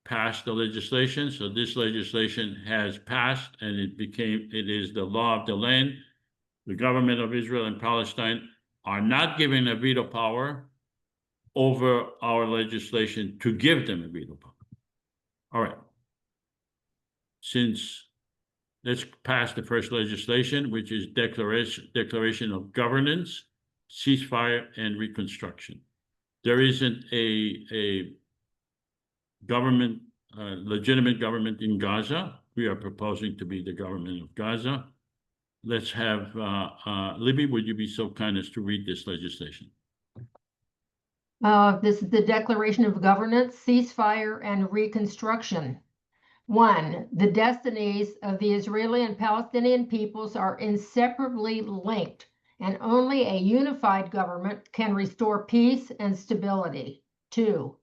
passed the legislation. So this legislation has passed, and it is the law of the land. The government of Israel and Palestine are not given a veto power over our legislation to give them a veto power. All right. Let's pass the first legislation, which is declaration of governance, ceasefire, and reconstruction. There isn't a government, legitimate government in Gaza. We are proposing to be the government of Gaza. Let's have, Libby, would you be so kind as to read this legislation? This is the Declaration of Governance, Ceasefire, and Reconstruction. 1. The destinies of the Israeli and Palestinian peoples are inseparably linked, and only a unified government can restore peace and stability. 2.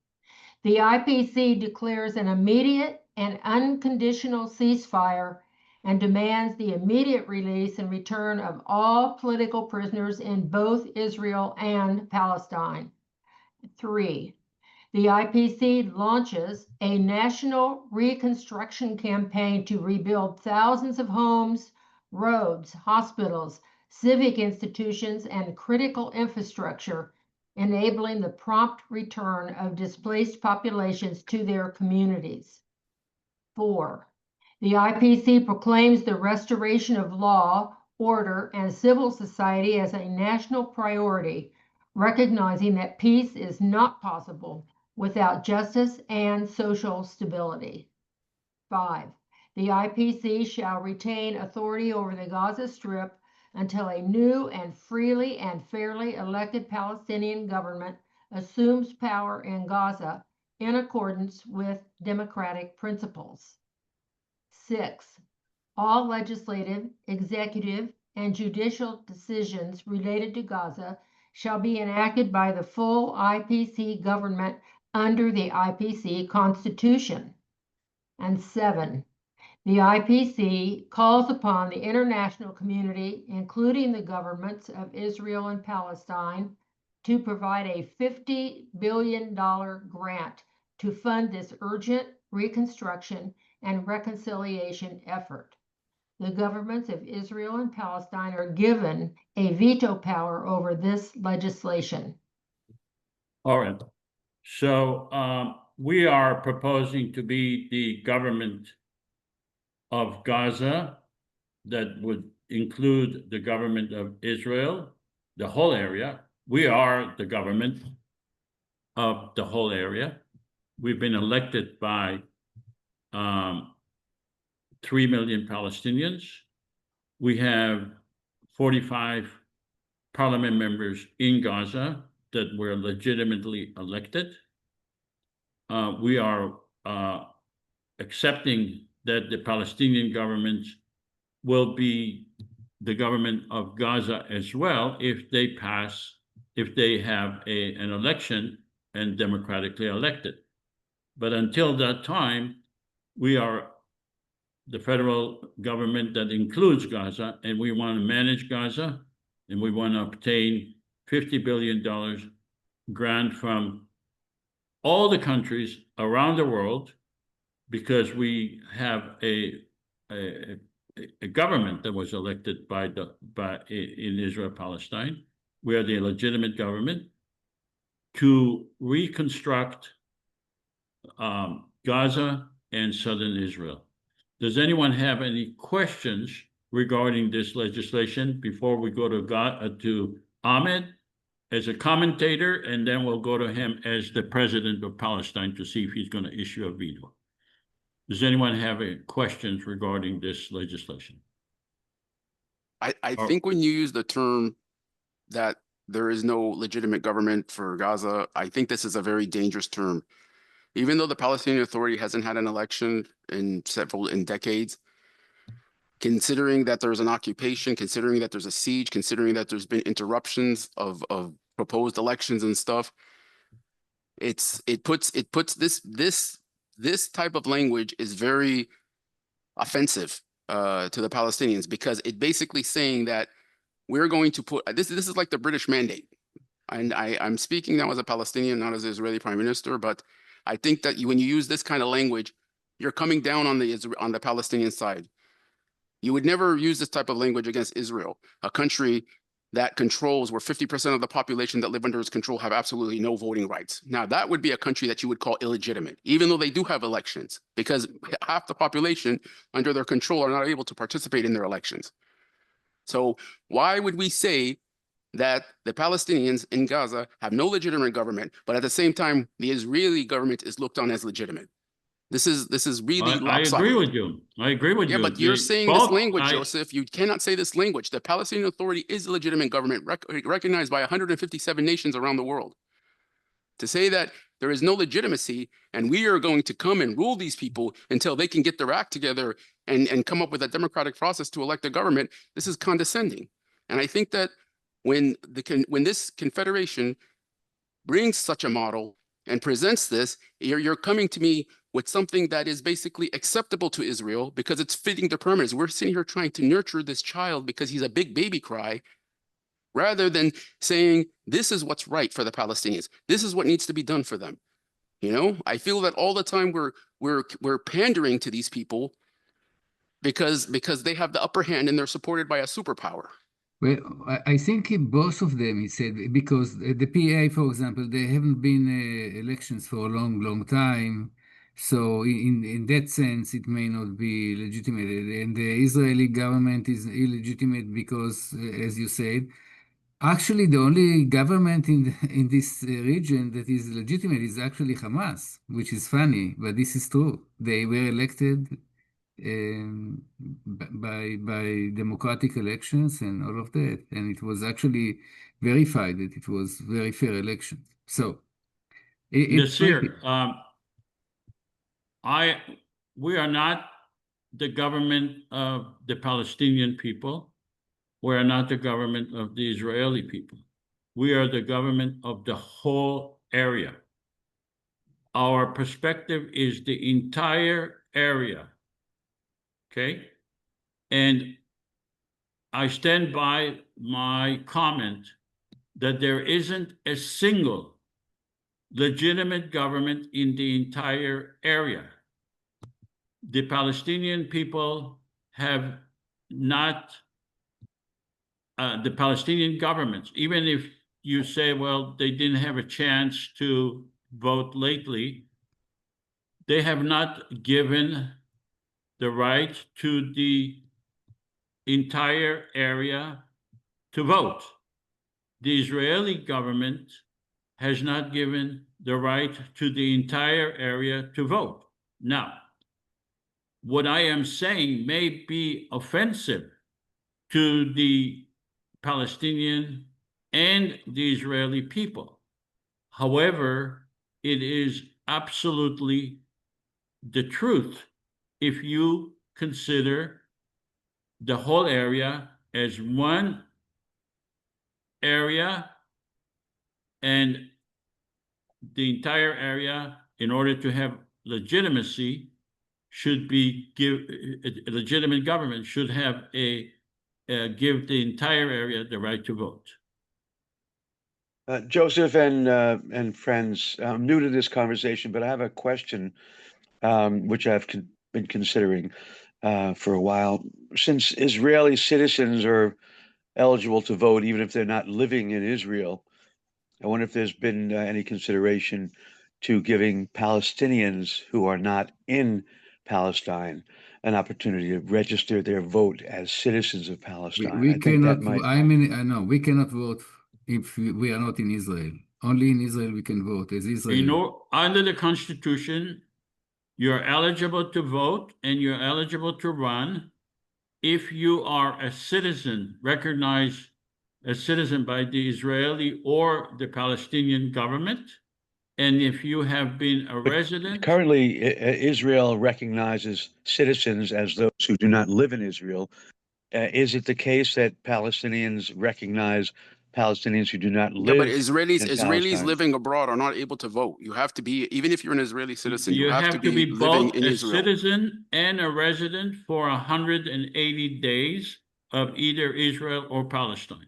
The IPC declares an immediate and unconditional ceasefire and demands the immediate release and return of all political prisoners in both Israel and Palestine. 3. The IPC launches a national reconstruction campaign to rebuild thousands of homes, roads, hospitals, civic institutions, and critical infrastructure, enabling the prompt return of displaced populations to their communities. 4. The IPC proclaims the restoration of law, order, and civil society as a national priority, recognizing that peace is not possible without justice and social stability. 5. The IPC shall retain authority over the Gaza Strip until a new and freely and fairly elected Palestinian government assumes power in Gaza in accordance with democratic principles. 6. All legislative, executive, and judicial decisions related to Gaza shall be enacted by the full IPC government under the IPC Constitution. And 7. The IPC calls upon the international community, including the governments of Israel and Palestine, to provide a $50 billion grant to fund this urgent reconstruction and reconciliation effort. The governments of Israel and Palestine are given a veto power over this legislation. All right. So we are proposing to be the government of Gaza that would include the government of Israel, the whole area. We are the government of the whole area. We've been elected by 3 million Palestinians. We have 45 parliament members in Gaza that were legitimately elected. We are accepting that the Palestinian government will be the government of Gaza as well if they have an election and democratically elected. But until that time, we are the federal government that includes Gaza, and we want to manage Gaza, and we want to obtain $50 billion grant from all the countries around the world, because we have a government that was elected in Israel Palestine. We are the legitimate government to reconstruct Gaza and southern Israel. Does anyone have any questions regarding this legislation before we go to Ahmed as a commentator, and then we'll go to him as the president of Palestine to see if he's going to issue a veto? Does anyone have any questions regarding this legislation? I think when you use the term that there is no legitimate government for Gaza, I think this is a very dangerous term. Even though the Palestinian Authority hasn't had an election in decades, considering that there's an occupation, considering that there's a siege, considering that there's been interruptions of proposed elections and stuff, it puts this type of language is very offensive to the Palestinians, because it basically saying that we're going to put this is like the British mandate. And I'm speaking now as a Palestinian, not as an Israeli prime minister, but I think that when you use this kind of language, you're coming down on the Palestinian side. You would never use this type of language against Israel, a country that controls where 50% of the population that live under its control have absolutely no voting rights. Now, that would be a country that you would call illegitimate, even though they do have elections, because half the population under their control are not able to participate in their elections. So why would we say that the Palestinians in Gaza have no legitimate government, but at the same time, the Israeli government is looked on as legitimate? This is really I agree lopsided. with you. I agree with Yeah, you. but you're saying this Both, language, Joseph. You cannot say this language. The Palestinian Authority is a legitimate government recognized by 157 nations around the world. To say that there is no legitimacy and we are going to come and rule these people until they can get their act together and come up with a democratic process to elect a government, this is condescending. And I think that when this confederation brings such a model and presents this, you're coming to me with something that is basically acceptable to Israel because it's fitting their purpose. We're sitting here trying to nurture this child because he's a big baby cry, rather than saying this is what's right for the Palestinians. This is what needs to be done for them. You know, I feel that all the time we're pandering to these people because they have the upper hand and they're supported by a superpower. Well, I think both of them, he said, because the PA, for example, there haven't been elections for a long, long time. So in that sense, it may not be legitimate. And the Israeli government is illegitimate because, as you said, actually the only government in this region that is legitimate is actually Hamas, which is funny, but this is true. They were elected by democratic elections and all of that, and it was actually verified that it was very fair elections. So it's tricky. We are not the government of the Palestinian people. We are not the government of the Israeli people. We are the government of the whole area. Our perspective is the entire area. Okay? And I stand by my comment that there isn't a single legitimate government in the entire area. The Palestinian people have not, the Palestinian governments, even if you say, well, they didn't have a chance to vote lately, they have not given the right to the entire area to vote. The Israeli government has not given the right to the entire area to vote. Now, what I am saying may be offensive to the Palestinian and the Israeli people. However, it is absolutely the truth if you consider the whole area as one area, and the entire area, in order to have legitimacy, should be a legitimate government should have give the entire area the right to vote. Joseph and friends, I'm new to this conversation, but I have a question which I've been considering for a while. Since Israeli citizens are eligible to vote, even if they're not living in Israel, I wonder if there's been any consideration to giving Palestinians who are not in Palestine an opportunity to register their vote as citizens of Palestine. We I think that cannot, might. I mean, I know we cannot vote if we are not in Israel. Only in Israel we can vote as Israel. You know, under the Constitution, you're eligible to vote and you're eligible to run if you are a citizen, recognized a citizen by the Israeli or the Palestinian government, and if you have been a resident. Currently, Israel recognizes citizens as those who do not live in Israel. Is it the case that Palestinians recognize Palestinians who do not live? Yeah, but in Israelis Palestine? living abroad are not able to vote. You have to be, even if you're an Israeli citizen, You have to be living both in a Israel. citizen and a resident for 180 days of either Israel or Palestine.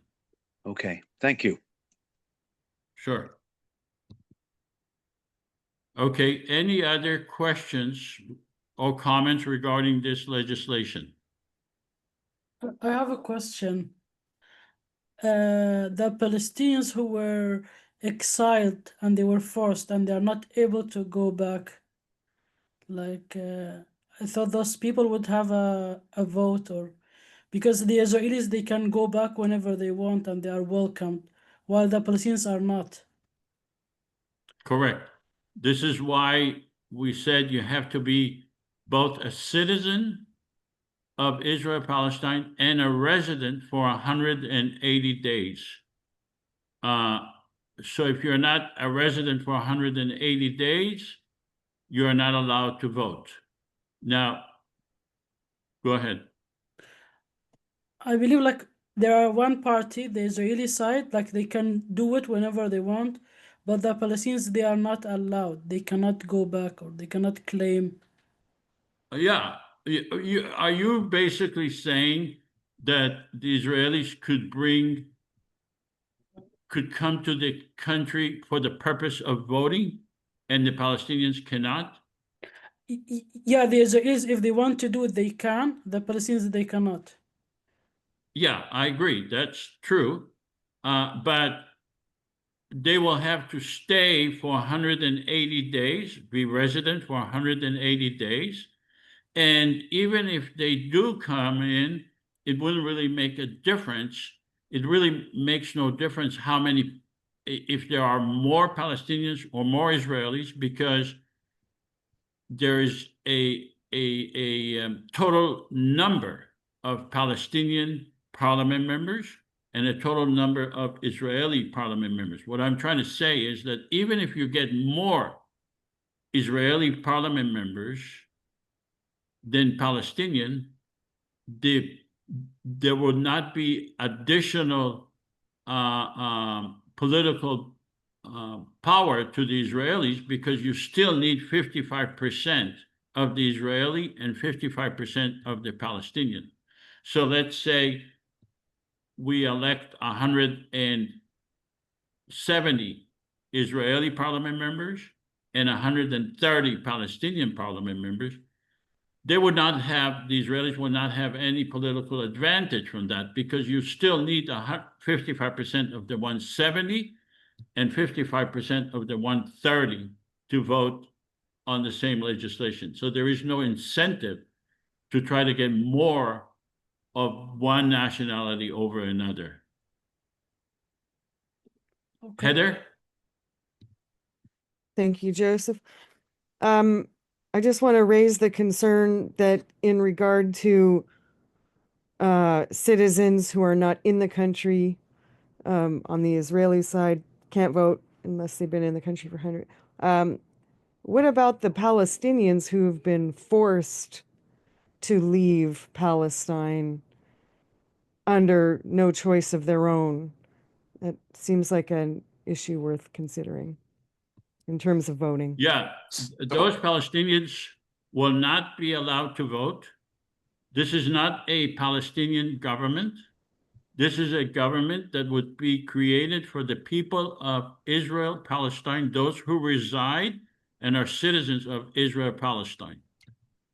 Okay, thank you. Sure. Okay, any other questions or comments regarding this legislation? I have a question. The Palestinians who were exiled and they were forced and they are not able to go back, like I thought those people would have a vote, or because the Israelis, they can go back whenever they want and they are welcomed, while the Palestinians are not. Correct. This is why we said you have to be both a citizen of Israel, Palestine, and a resident for 180 days. So if you're not a resident for 180 days, you're not allowed to vote. Now, go ahead. I believe like there are one party, the Israeli side, like they can do it whenever they want, but the Palestinians, they are not allowed. They cannot go back or they cannot claim. Yeah, are you basically saying that the Israelis could come to the country for the purpose of voting and the Palestinians cannot? Yeah, the Israelis, if they want to do it, they can. The Palestinians, they cannot. Yeah, I agree. That's true. But they will have to stay for 180 days, be resident for 180 days. And even if they do come in, it wouldn't really make a difference. It really makes no difference how many, if there are more Palestinians or more Israelis, because there is a total number of Palestinian parliament members and a total number of Israeli parliament members. What I'm trying to say is that even if you get more Israeli parliament members than Palestinian, there will not be additional political power to the Israelis, because you still need 55% of the Israeli and 55% of the Palestinian. So let's say we elect 170 Israeli parliament members and 130 Palestinian parliament members. They would not have, the Israelis would not have any political advantage from that, because you still need 55% of the 170 and 55% of the 130 to vote on the same legislation. So there is no incentive to try to get more of one nationality over another. Okay. Heather? Thank you, Joseph. I just want to raise the concern that in regard to citizens who are not in the country, on the Israeli side, can't vote unless they've been in the country for 100. What about the Palestinians who have been forced to leave Palestine under no choice of their own? That seems like an issue worth considering in terms of voting. Yeah, those Palestinians will not be allowed to vote. This is not a Palestinian government. This is a government that would be created for the people of Israel, Palestine, those who reside and are citizens of Israel, Palestine.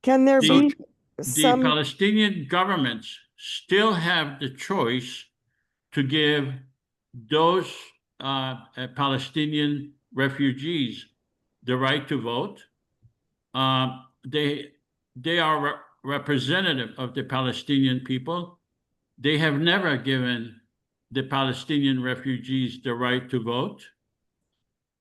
Can there be The some? Palestinian governments still have the choice to give those Palestinian refugees the right to vote. They are representative of the Palestinian people. They have never given the Palestinian refugees the right to vote.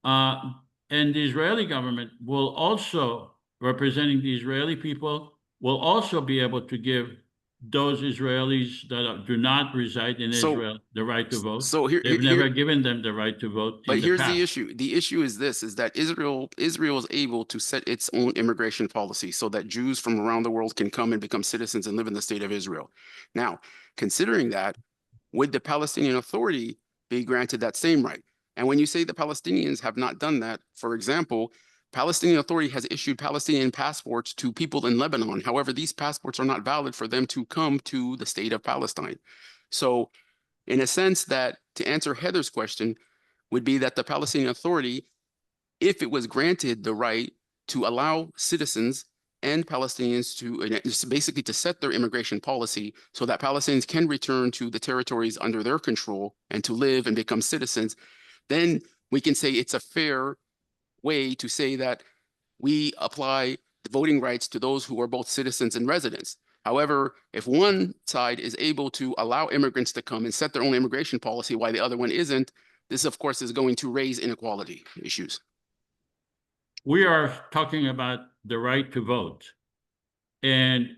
And the Israeli government will also, representing the Israeli people, will also be able to give those Israelis that do not reside in Israel the right to vote. So They've never given them the right to vote But in the here's past. the issue. The issue is this, is that Israel is able to set its own immigration policy so that Jews from around the world can come and become citizens and live in the state of Israel. Now, considering that, would the Palestinian Authority be granted that same right? And when you say the Palestinians have not done that, for example, Palestinian Authority has issued Palestinian passports to people in Lebanon. However, these passports are not valid for them to come to the state of Palestine. So in a sense that, to answer Heather's question, would be that the Palestinian Authority if it was granted the right to allow citizens and Palestinians to basically to set their immigration policy so that Palestinians can return to the territories under their control and to live and become citizens, then we can say it's a fair way to say that we apply the voting rights to those who are both citizens and residents. However, if one side is able to allow immigrants to come and set their own immigration policy while the other one isn't, this, of course, is going to raise inequality issues. We are talking about the right to vote. And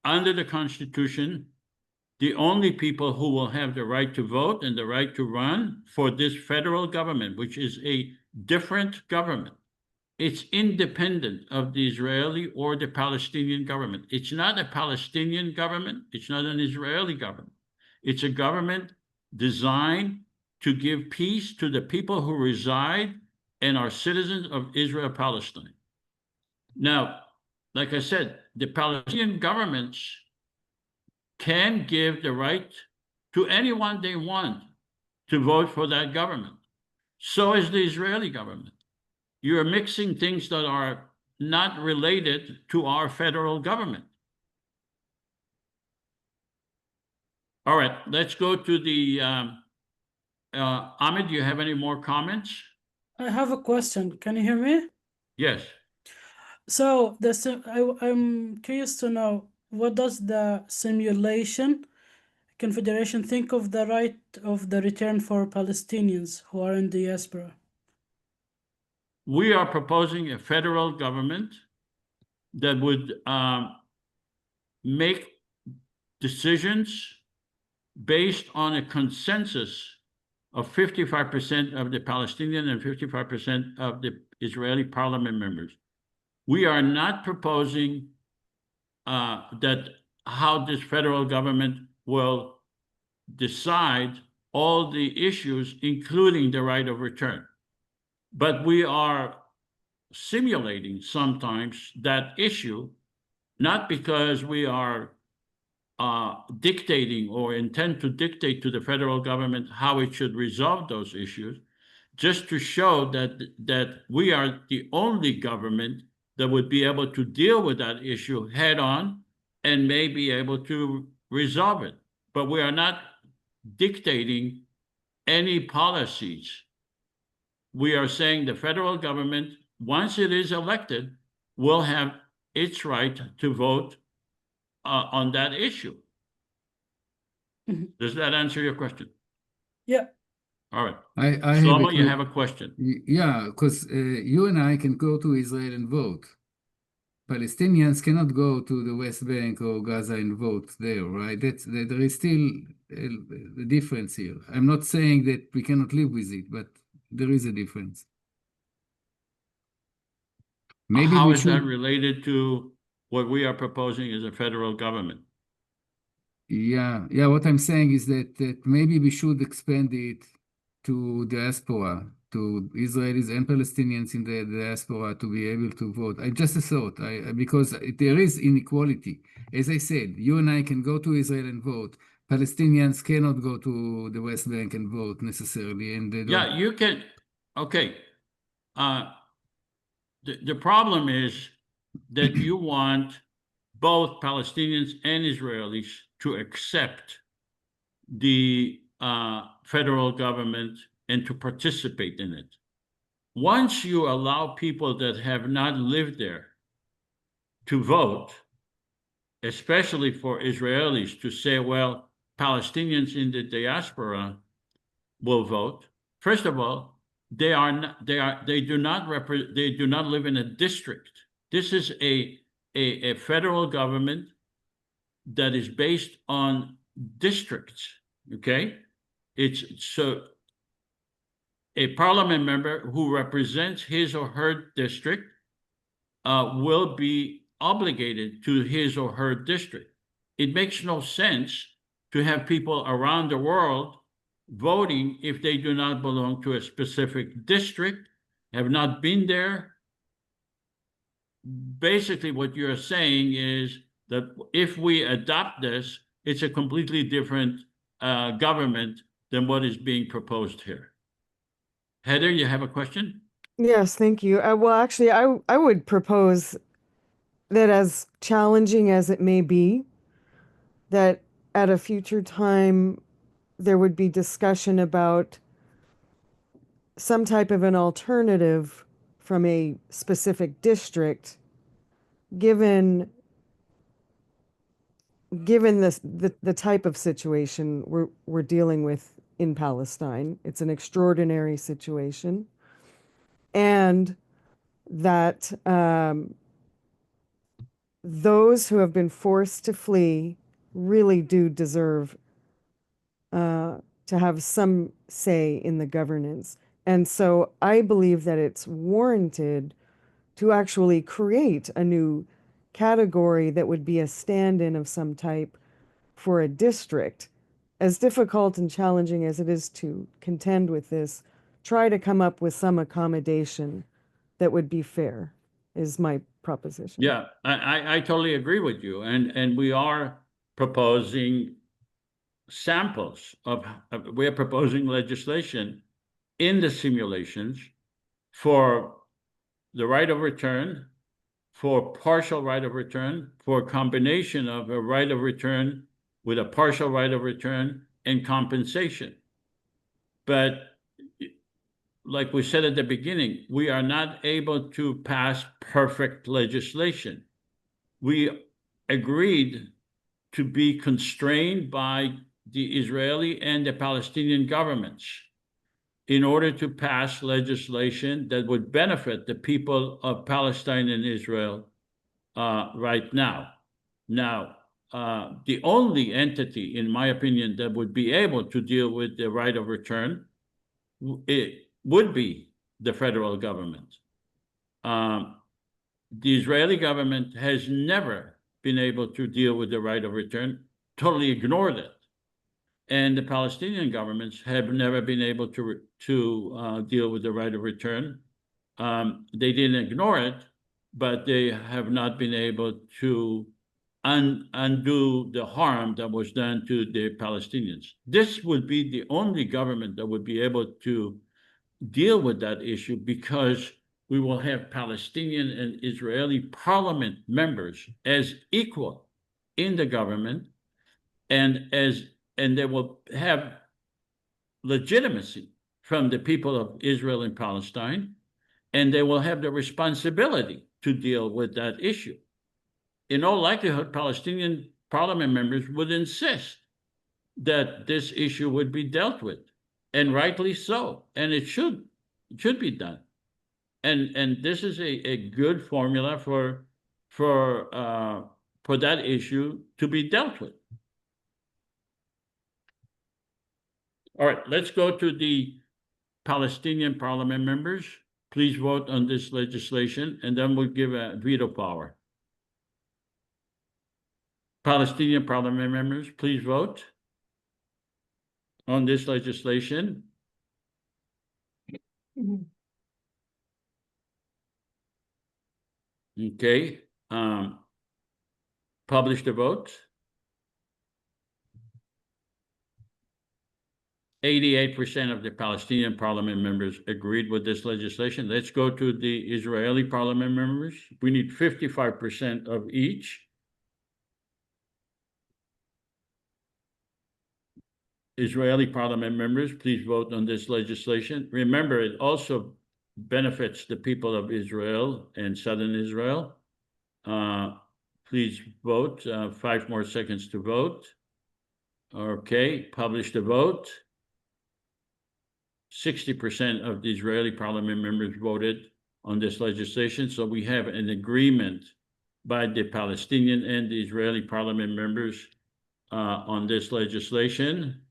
under the Constitution, the only people who will have the right to vote and the right to run for this federal government, which is a different government, it's independent of the Israeli or the Palestinian government. It's not a Palestinian government. It's not an Israeli government. It's a government designed to give peace to the people who reside and are citizens of Israel, Palestine. Now, like I said, the Palestinian governments can give the right to anyone they want to vote for that government. So is the Israeli government. You're mixing things that are not related to our federal government. All right, let's go to the, Ahmed, do you have any more comments? I have a question. Can you hear me? Yes. So I'm curious to know, what does the simulation confederation think of the right of the return for Palestinians who are in the diaspora? We are proposing a federal government that would make decisions based on a consensus of 55% of the Palestinian and 55% of the Israeli parliament members. We are not proposing that how this federal government will decide all the issues, including the right of return. But we are simulating sometimes that issue, not because we are dictating or intend to dictate to the federal government how it should resolve those issues, just to show that we are the only government that would be able to deal with that issue head on and may be able to resolve it. But we are not dictating any policies. We are saying the federal government, once it is elected, will have its right to vote on that issue. Mm-hmm. Does that answer your question? Yeah. All right. I Shlomo, you have a question. Yeah, because you and I can go to Israel and vote. Palestinians cannot go to the West Bank or Gaza and vote there, right? There is still a difference here. I'm not saying that we cannot live with it, but there is a difference. Maybe How we is should. that related to what we are proposing as a federal government? Yeah. What I'm saying is that maybe we should expand it to diaspora, to Israelis and Palestinians in the diaspora to be able to vote. Just a thought, because there is inequality. As I said, you and I can go to Israel and vote. Palestinians cannot go to the West Bank and vote necessarily, and they don't. Yeah, you can. Okay. The problem is that you want both Palestinians and Israelis to accept the federal government and to participate in it. Once you allow people that have not lived there to vote, especially for Israelis to say, well, Palestinians in the diaspora will vote. First of all, they do not live in a district. This is a federal government that is based on districts. Okay, it's so a parliament member who represents his or her district will be obligated to his or her district. It makes no sense to have people around the world voting if they do not belong to a specific district, have not been there. Basically, what you're saying is that if we adopt this, it's a completely different government than what is being proposed here. Heather, you have a question? Yes, thank you. Well, actually, I would propose that, as challenging as it may be, that at a future time there would be discussion about some type of an alternative from a specific district, given the type of situation we're dealing with in Palestine. It's an extraordinary situation, and that those who have been forced to flee really do deserve to have some say in the governance. And so I believe that it's warranted to actually create a new category that would be a stand-in of some type for a district. As difficult and challenging as it is to contend with this, try to come up with some accommodation that would be fair, is my proposition. Yeah, I totally agree with you. And we are proposing samples of, we're proposing legislation in the simulations for the right of return, for partial right of return, for a combination of a right of return with a partial right of return and compensation. But like we said at the beginning, we are not able to pass perfect legislation. We agreed to be constrained by the Israeli and the Palestinian governments in order to pass legislation that would benefit the people of Palestine and Israel right now. Now, the only entity, in my opinion, that would be able to deal with the right of return, it would be the federal government. The Israeli government has never been able to deal with the right of return, totally ignored it. And the Palestinian governments have never been able to deal with the right of return. They didn't ignore it, but they have not been able to undo the harm that was done to the Palestinians. This would be the only government that would be able to deal with that issue, because we will have Palestinian and Israeli parliament members as equal in the government, and they will have legitimacy from the people of Israel and Palestine, and they will have the responsibility to deal with that issue. In all likelihood, Palestinian parliament members would insist that this issue would be dealt with, and rightly so, and it should be done. And this is a good formula for that issue to be dealt with. All right, let's go to the Palestinian parliament members. Please vote on this legislation, and then we'll give a veto power. Palestinian parliament members, please vote on this legislation. Okay, publish the vote. 88% of the Palestinian parliament members agreed with this legislation. Let's go to the Israeli parliament members. We need 55% of each. Israeli parliament members, please vote on this legislation. Remember, it also benefits the people of Israel and southern Israel. Please vote. 5 more seconds to vote. Okay, publish the vote. 60% of the Israeli parliament members voted on this legislation. So we have an agreement by the Palestinian and the Israeli parliament members on this legislation.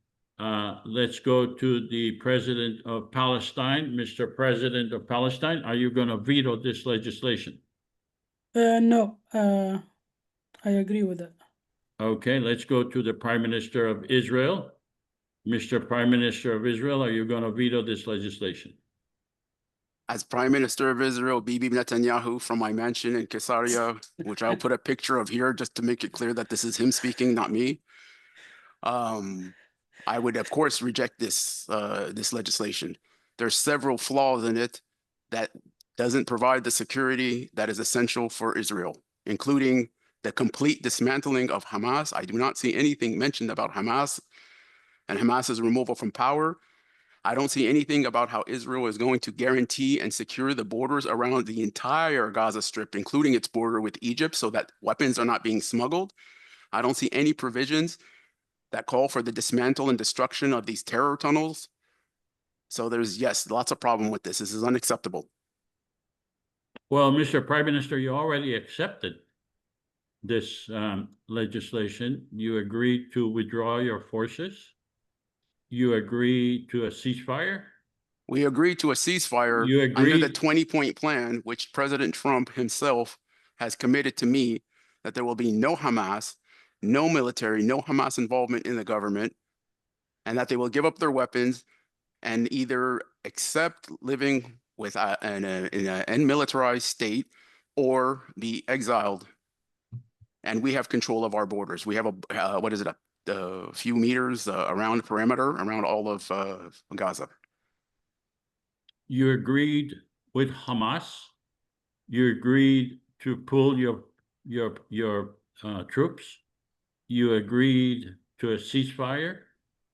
Let's go to the President of Palestine. Mr. President of Palestine, are you going to veto this legislation? No, I agree with that. Okay, let's go to the Prime Minister of Israel. Mr. Prime Minister of Israel, are you going to veto this legislation? As Prime Minister of Israel, Bibi Netanyahu, from my mansion in Caesarea, which I'll put a picture of here just to make it clear that this is him speaking, not me. I would, of course, reject this legislation. There's several flaws in it. that doesn't provide the security that is essential for Israel, including the complete dismantling of Hamas. I do not see anything mentioned about Hamas and Hamas's removal from power. I don't see anything about how Israel is going to guarantee and secure the borders around the entire Gaza Strip, including its border with Egypt, so that weapons are not being smuggled. I don't see any provisions that call for the dismantle and destruction of these terror tunnels. So there's, yes, lots of problem with this. This is unacceptable. Well, Mr. Prime Minister, you already accepted this legislation. You agreed to withdraw your forces. You agreed to a ceasefire. We agreed to a ceasefire You under the agreed. 20-point plan, which President Trump himself has committed to me that there will be no Hamas, no military, no Hamas involvement in the government, and that they will give up their weapons and either accept living with in an unmilitarized state or be exiled. And we have control of our borders. We have a what is it, a few meters around perimeter around all of Gaza. You agreed with Hamas. You agreed to pull your troops. You agreed to a ceasefire.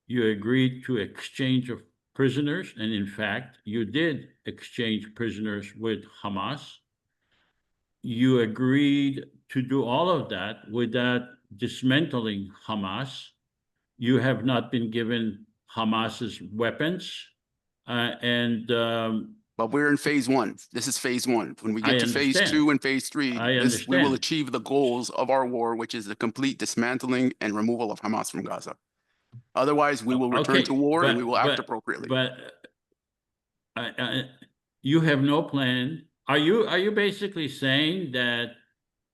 You agreed to exchange of prisoners, and in fact, you did exchange prisoners with Hamas. You agreed to do all of that without dismantling Hamas. You have not been given Hamas's weapons, But we're in phase one. This is phase one. When we get to phase two and phase three, we will achieve the goals of our war, which is the complete dismantling and removal of Hamas from Gaza. Otherwise, we will return to war and we will act appropriately. But you have no plan. Are you basically saying that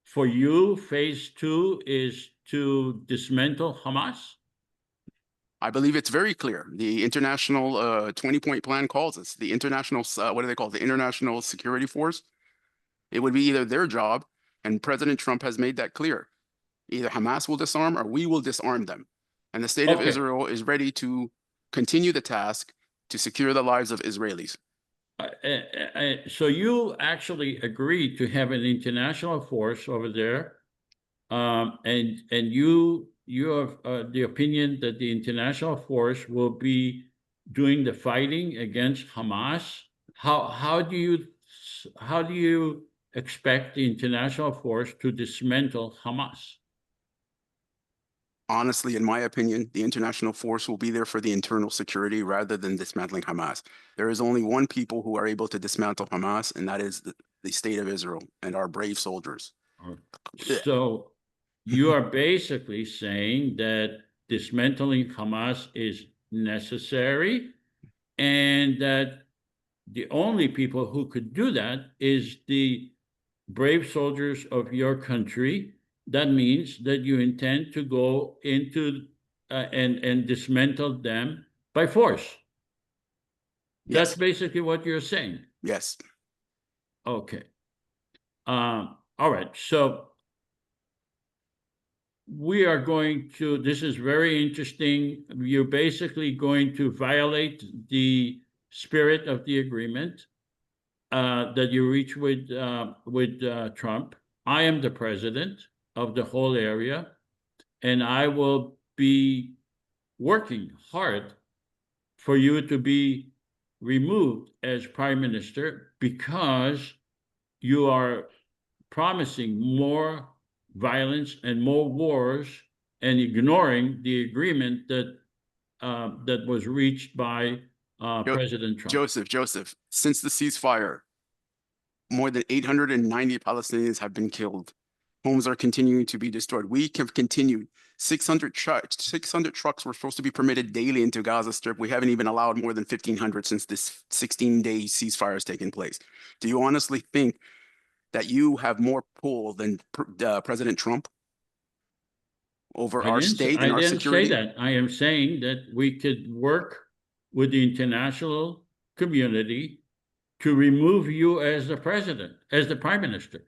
for you, phase two is to dismantle Hamas? I believe it's very clear. The international 20-point plan calls us. The international, what do they call it? The International Security Force. It would be either their job, and President Trump has made that clear. Either Hamas will disarm or we will disarm them. And the state of Israel is ready to continue the task to secure the lives of Israelis. So you actually agreed to have an international force over there, and you have the opinion that the international force will be doing the fighting against Hamas. How do you expect the international force to dismantle Hamas? Honestly, in my opinion, the international force will be there for the internal security rather than dismantling Hamas. There is only one people who are able to dismantle Hamas, and that is the state of Israel and our brave soldiers. So you are basically saying that dismantling Hamas is necessary, and that the only people who could do that is the brave soldiers of your country. That means that you intend to go into and dismantle them by force. Yes. That's basically what you're saying. Yes. Okay. All right. So we are going to, this is very interesting. You're basically going to violate the spirit of the agreement that you reach with Trump. I am the president of the whole area, and I will be working hard for you to be removed as prime minister, because you are promising more violence and more wars and ignoring the agreement that that was reached by President Trump. Joseph, since the ceasefire, more than 890 Palestinians have been killed. Homes are continuing to be destroyed. We have continued. 600 trucks were supposed to be permitted daily into Gaza Strip. We haven't even allowed more than 1,500 since this 16-day ceasefire has taken place. Do you honestly think that you have more pull than President Trump over our state and our security? I didn't say that. I am saying that we could work with the international community to remove you as the president, as the prime minister,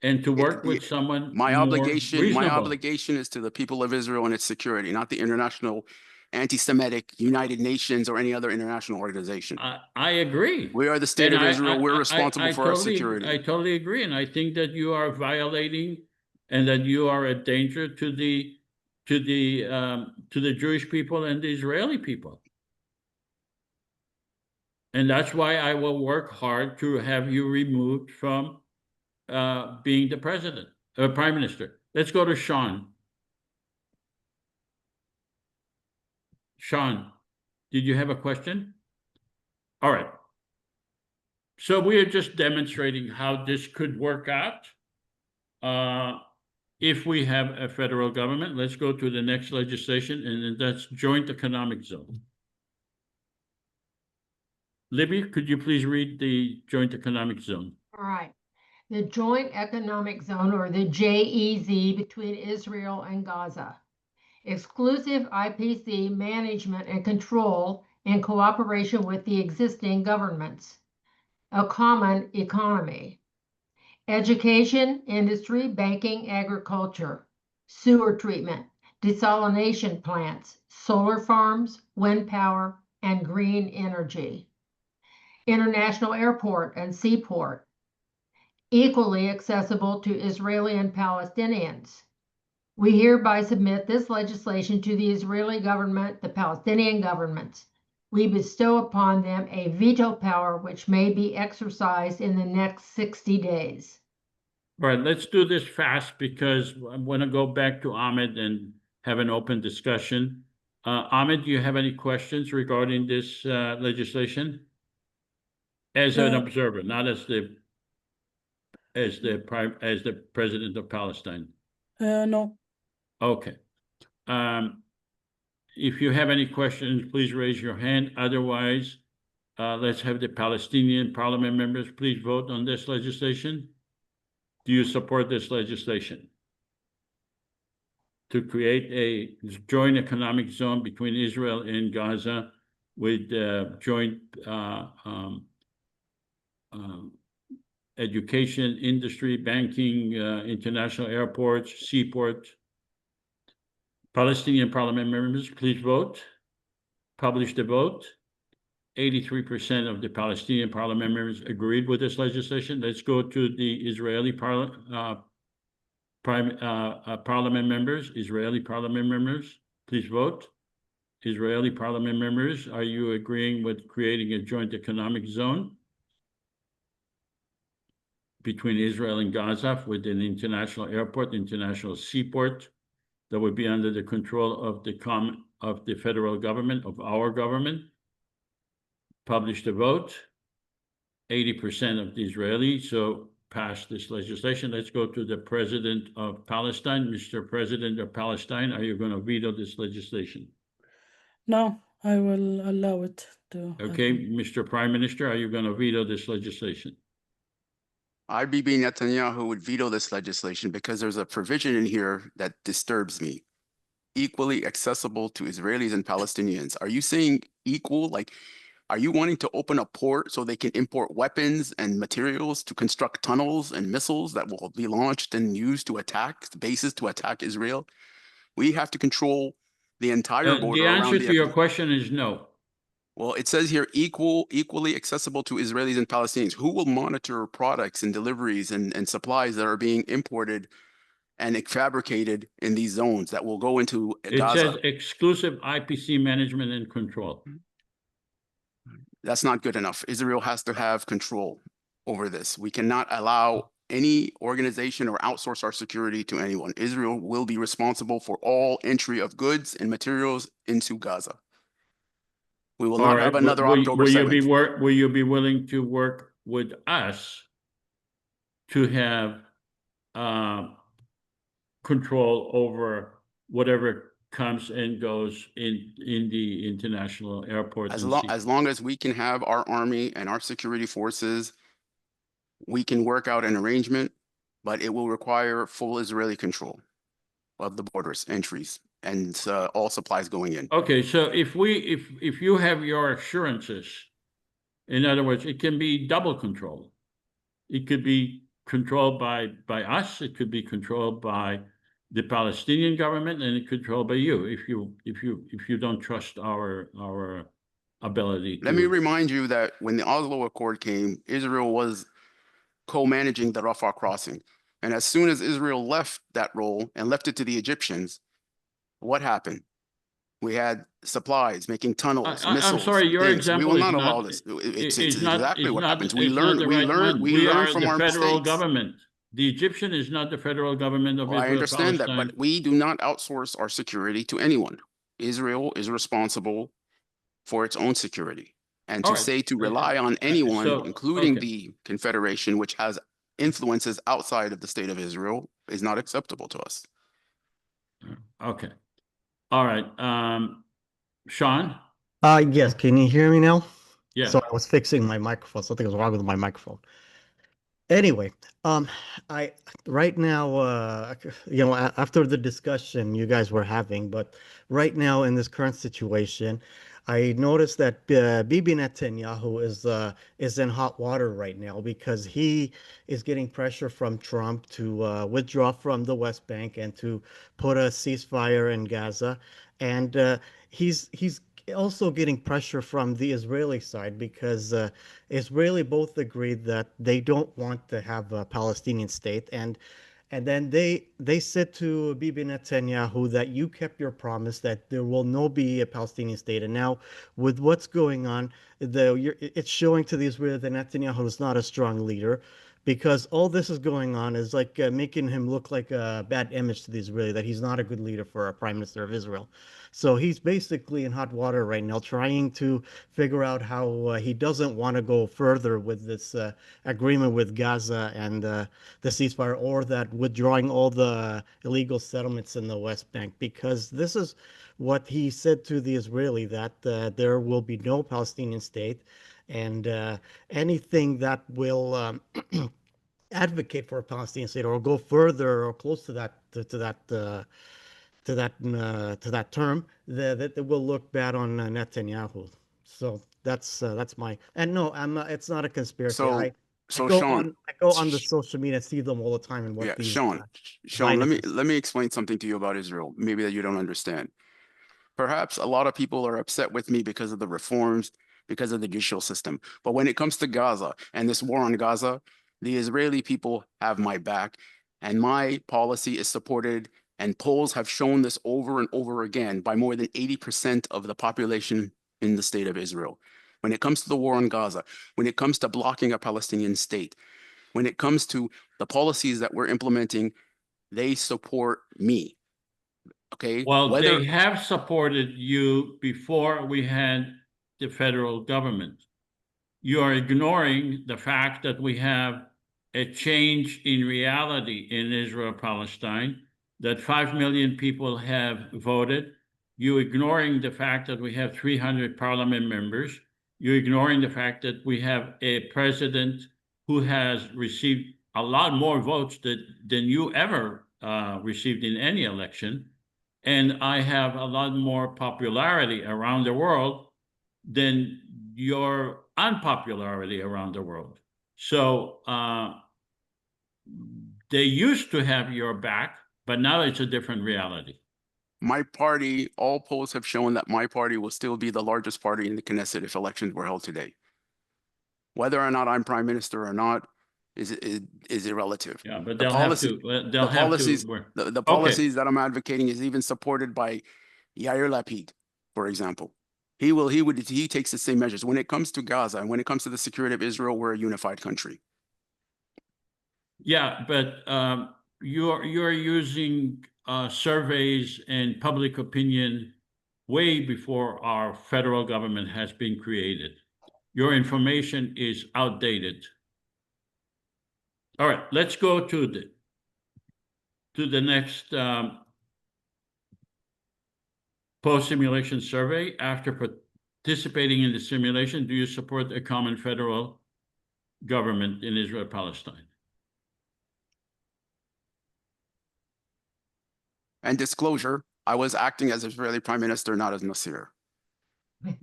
and to work with someone my more obligation reasonable. My obligation is to the people of Israel and its security, not the international anti-Semitic United Nations or any other international organization. I agree. We are the state And of Israel. We're responsible for our security. I totally agree, and I think that you are violating, and that you are a danger to the Jewish people and the Israeli people. And that's why I will work hard to have you removed from being the prime minister. Let's go to Sean. Sean, did you have a question? All right. So we are just demonstrating how this could work out. If we have a federal government, let's go to the next legislation, and that's joint economic zone. Libby, could you please read the joint economic zone? All right. The Joint Economic Zone, or the JEZ, between Israel and Gaza. Exclusive IPC management and control in cooperation with the existing governments. A common economy. Education, industry, banking, agriculture. Sewer treatment, desalination plants, solar farms, wind power, and green energy. International airport and seaport. Equally accessible to Israeli and Palestinians. We hereby submit this legislation to the Israeli government, the Palestinian governments. We bestow upon them a veto power which may be exercised in the next 60 days. All right, let's do this fast because I want to go back to Ahmed and have an open discussion. Ahmed, do you have any questions regarding this legislation? As an observer, not as the president of Palestine. No. Okay. If you have any questions, please raise your hand. Otherwise, let's have the Palestinian parliament members please vote on this legislation. Do you support this legislation to create a joint economic zone between Israel and Gaza with joint education, industry, banking, international airports, seaport? Palestinian parliament members, please vote. Publish the vote. 83% of the Palestinian parliament members agreed with this legislation. Let's go to the Israeli parliament members. Israeli parliament members, please vote. Israeli parliament members, are you agreeing with creating a joint economic zone between Israel and Gaza with an international airport, international seaport that would be under the control of the federal government, of our government? Publish the vote. 80% of the Israelis so passed this legislation. Let's go to the president of Palestine. Mr. President of Palestine, are you going to veto this legislation? No, I will allow it to. Okay, Mr. Prime Minister, are you going to veto this legislation? Bibi Netanyahu would veto this legislation because there's a provision in here that disturbs me. Equally accessible to Israelis and Palestinians. Are you saying equal? Like, are you wanting to open a port so they can import weapons and materials to construct tunnels and missiles that will be launched and used to attack bases to attack Israel? We have to control the entire border. The answer to your question is no. Well, it says here equally accessible to Israelis and Palestinians. Who will monitor products and deliveries and supplies that are being imported and fabricated in these zones that will go into Gaza? It says exclusive IPC management and control. That's not good enough. Israel has to have control over this. We cannot allow any organization or outsource our security to anyone. Israel will be responsible for all entry of goods and materials into Gaza. We will not have another October 7th. Will you be willing to work with us to have control over whatever comes and goes in the international airports? As long as we can have our army and our security forces, we can work out an arrangement, but it will require full Israeli control of the borders, entries, and all supplies going in. Okay, so if you have your assurances, in other words, it can be double control. It could be controlled by us. It could be controlled by the Palestinian government and controlled by you if you don't trust our ability Let me to. remind you that when the Oslo Accord came, Israel was co-managing the Rafah crossing. And as soon as Israel left that role and left it to the Egyptians, what happened? We had supplies, making tunnels, I'm missiles, sorry, your things. We example will is not allow not, this. It's is not, exactly is what not, happens. We it's not learn, the we right learn, one. we We learn are from the our federal mistakes. government. The Egyptian is not the federal government of Well, I Israel, understand that, Palestine. but we do not outsource our security to anyone. Israel is responsible for its own security. And All to right. say to rely on anyone, So, including okay. the Confederation, which has influences outside of the state of Israel, is not acceptable to us. Okay. All right. Sean? Yes, can you hear me now? Yeah. So I was fixing my microphone. Something was wrong with my microphone. Anyway, I right now, after the discussion you guys were having, but right now in this current situation, I noticed that Bibi Netanyahu is in hot water right now because he is getting pressure from Trump to withdraw from the West Bank and to put a ceasefire in Gaza, and he's also getting pressure from the Israeli side because Israeli both agreed that they don't want to have a Palestinian state, and then they said to Bibi Netanyahu that you kept your promise that there will no be a Palestinian state, and now with what's going on, it's showing to the Israeli that Netanyahu is not a strong leader. Because all this is going on is like making him look like a bad image to the Israeli, that he's not a good leader for a prime minister of Israel. So he's basically in hot water right now, trying to figure out how he doesn't want to go further with this agreement with Gaza and the ceasefire, or that withdrawing all the illegal settlements in the West Bank, because this is what he said to the Israeli, that there will be no Palestinian state, and anything that will advocate for a Palestinian state or go further or close to that to that term, that will look bad on Netanyahu. So that's my, and no, I'm not, it's not a conspiracy. So, I Sean, I go on the social media and see them all the time, and what yeah, these Sean, Zionists. let me explain something to you about Israel, maybe that you don't understand. Perhaps a lot of people are upset with me because of the reforms, because of the judicial system. But when it comes to Gaza and this war on Gaza, the Israeli people have my back, and my policy is supported. And polls have shown this over and over again by more than 80% of the population in the state of Israel. When it comes to the war on Gaza, when it comes to blocking a Palestinian state, when it comes to the policies that we're implementing, they support me. Okay. Well, Whether they have supported you before we had the federal government. You are ignoring the fact that we have a change in reality in Israel, Palestine, that 5 million people have voted. You're ignoring the fact that we have 300 parliament members. You're ignoring the fact that we have a president who has received a lot more votes than you ever received in any election. And I have a lot more popularity around the world than your unpopularity around the world. So they used to have your back, but now it's a different reality. my party, all polls have shown that my party will still be the largest party in the Knesset if elections were held today. Whether or not I'm prime minister or not is irrelative. Yeah, but The they'll policy, have to. the policies, the Okay. policies that I'm advocating is even supported by Yair Lapid, for example. He takes the same measures. When it comes to Gaza and when it comes to the security of Israel, we're a unified country. Yeah, but you're using surveys and public opinion way before our federal government has been created. Your information is outdated. All right, let's go to the next post-simulation survey. After participating in the simulation, do you support a common federal government in Israel, Palestine? And disclosure, I was acting as Israeli prime minister, not as Nasir.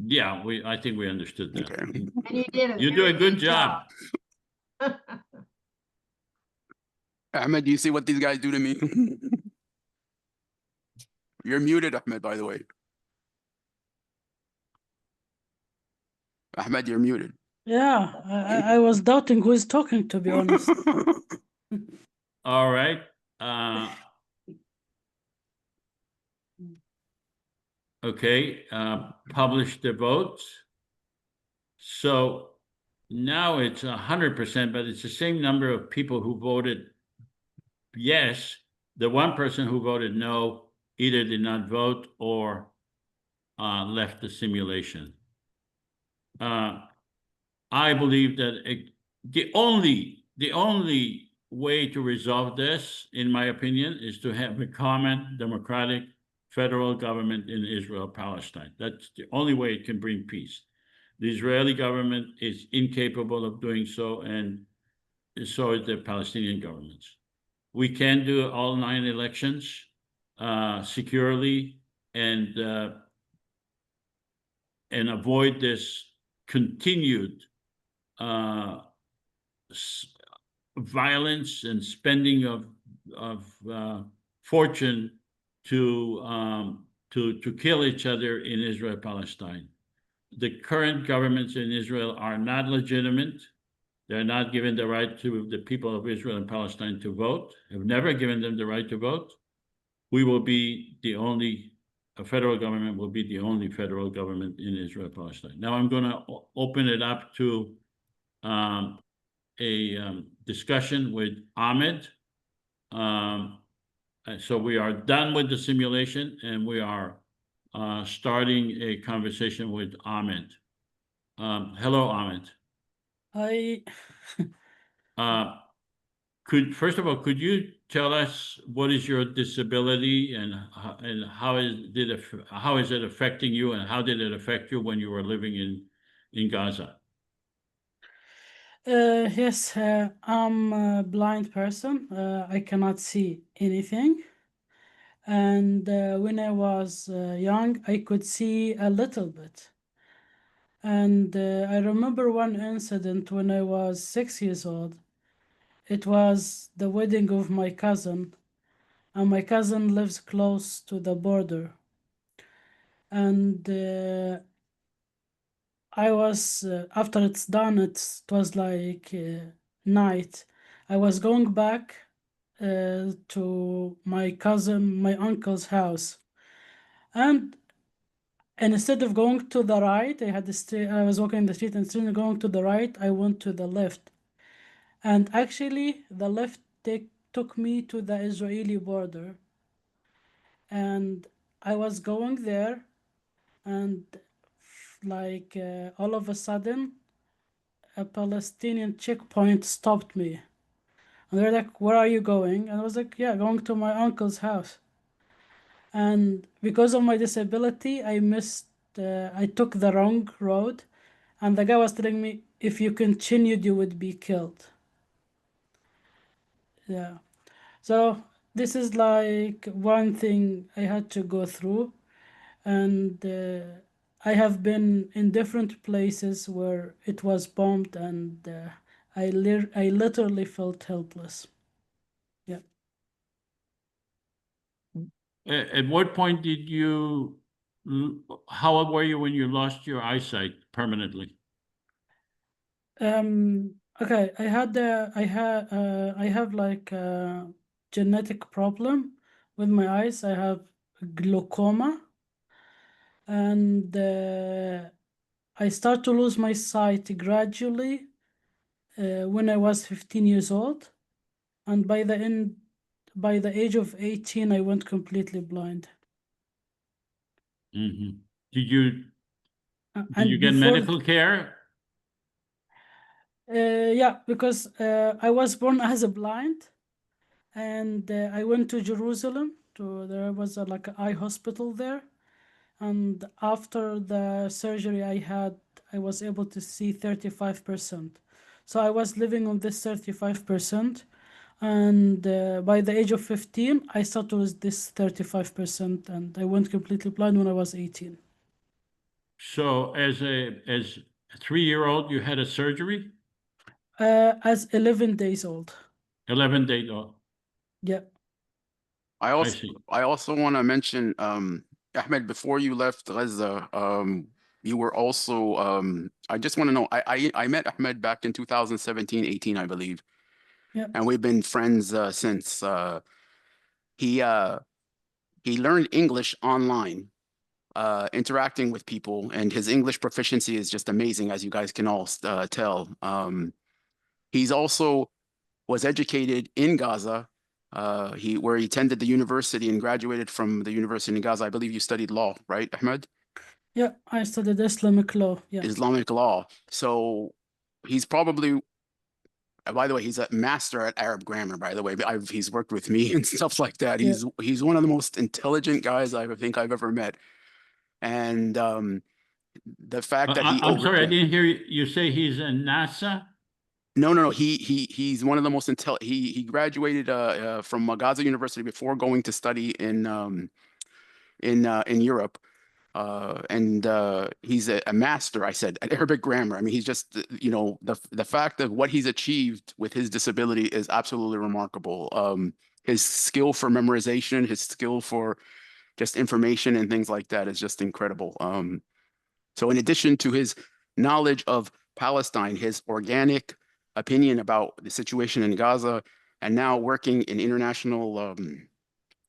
Yeah, I think we understood that. Okay. And you did a You do a very good job. Ahmed, do you see what these guys do to me? You're muted, Ahmed, by the way. Ahmed, you're muted. Yeah, I was doubting who is talking, to be honest. All right. Okay, publish the votes. So now it's 100%, but it's the same number of people who voted yes. The one person who voted no either did not vote or left the simulation. I believe that the only way to resolve this, in my opinion, is to have a common democratic federal government in Israel, Palestine. That's the only way it can bring peace. The Israeli government is incapable of doing so, and so is the Palestinian governments. We can do all 9 elections securely and avoid this continued violence and spending of fortune to kill each other in Israel, Palestine. The current governments in Israel are not legitimate. They're not given the right to the people of Israel and Palestine to vote, have never given them the right to vote. We will be the only, a federal government will be the only federal government in Israel and Palestine. Now I'm going to open it up to a discussion with Ahmed. So we are done with the simulation and we are starting a conversation with Ahmed. Hello, Ahmed. I First of all, could you tell us what is your disability and how is it affecting you, and how did it affect you when you were living in Gaza? Yes, I'm a blind person. I cannot see anything. And when I was young, I could see a little bit. And I remember one incident when I was 6 years old. It was the wedding of my cousin, and my cousin lives close to the border. And I was, after it's done, it was like night. I was going back to my uncle's house. And instead of going to the right, I was walking in the street, and instead of going to the right, I went to the left. And actually, the left took me to the Israeli border. And I was going there, and like all of a sudden, a Palestinian checkpoint stopped me. And they're like, "Where are you going?" And I was like, "Yeah, going to my uncle's house." And because of my disability, I took the wrong road. And the guy was telling me, if you continued, you would be killed. Yeah. So this is like one thing I had to go through. And I have been in different places where it was bombed, and I literally felt helpless. Yeah. At what point how old were you when you lost your eyesight permanently? Okay, I have like a genetic problem with my eyes. I have glaucoma, and I start to lose my sight gradually when I was 15 years old, and by the age of 18, I went completely blind. Mm-hmm. Did you And get before, medical care? yeah, because I was born as a blind, and I went to Jerusalem. There was like an eye hospital there, and after the surgery I was able to see 35%. So I was living on this 35%, and by the age of 15, I started with this 35%, and I went completely blind when I was 18. So as a 3-year-old, you had a surgery? As 11 days old. 11 days old. Yeah. see. I also want to mention, Ahmed, before you left Gaza, you were also, I just want to know, I met Ahmed back in 2017, 18, I believe, Yeah. and we've been friends since. He learned English online, interacting with people, and his English proficiency is just amazing, as you guys can all tell. He's also was educated in Gaza, where he attended the university and graduated from the university in Gaza. I believe you studied law, right, Ahmed? Yeah, I studied Islamic law. Yeah. Islamic law. So he's probably, by the way, he's a master at Arab grammar, by the way. He's worked with me and stuff like that. Yeah. He's one of the most intelligent guys I think I've ever met. And the fact that I'm sorry, I didn't hear you say he's in NASA. No. He's one of the most he graduated from Gaza University before going to study in Europe. And he's a master, I said, at Arabic grammar. I mean, he's just, the fact of what he's achieved with his disability is absolutely remarkable. His skill for memorization, his skill for just information and things like that is just incredible. So in addition to his knowledge of Palestine, his organic opinion about the situation in Gaza, and now working in international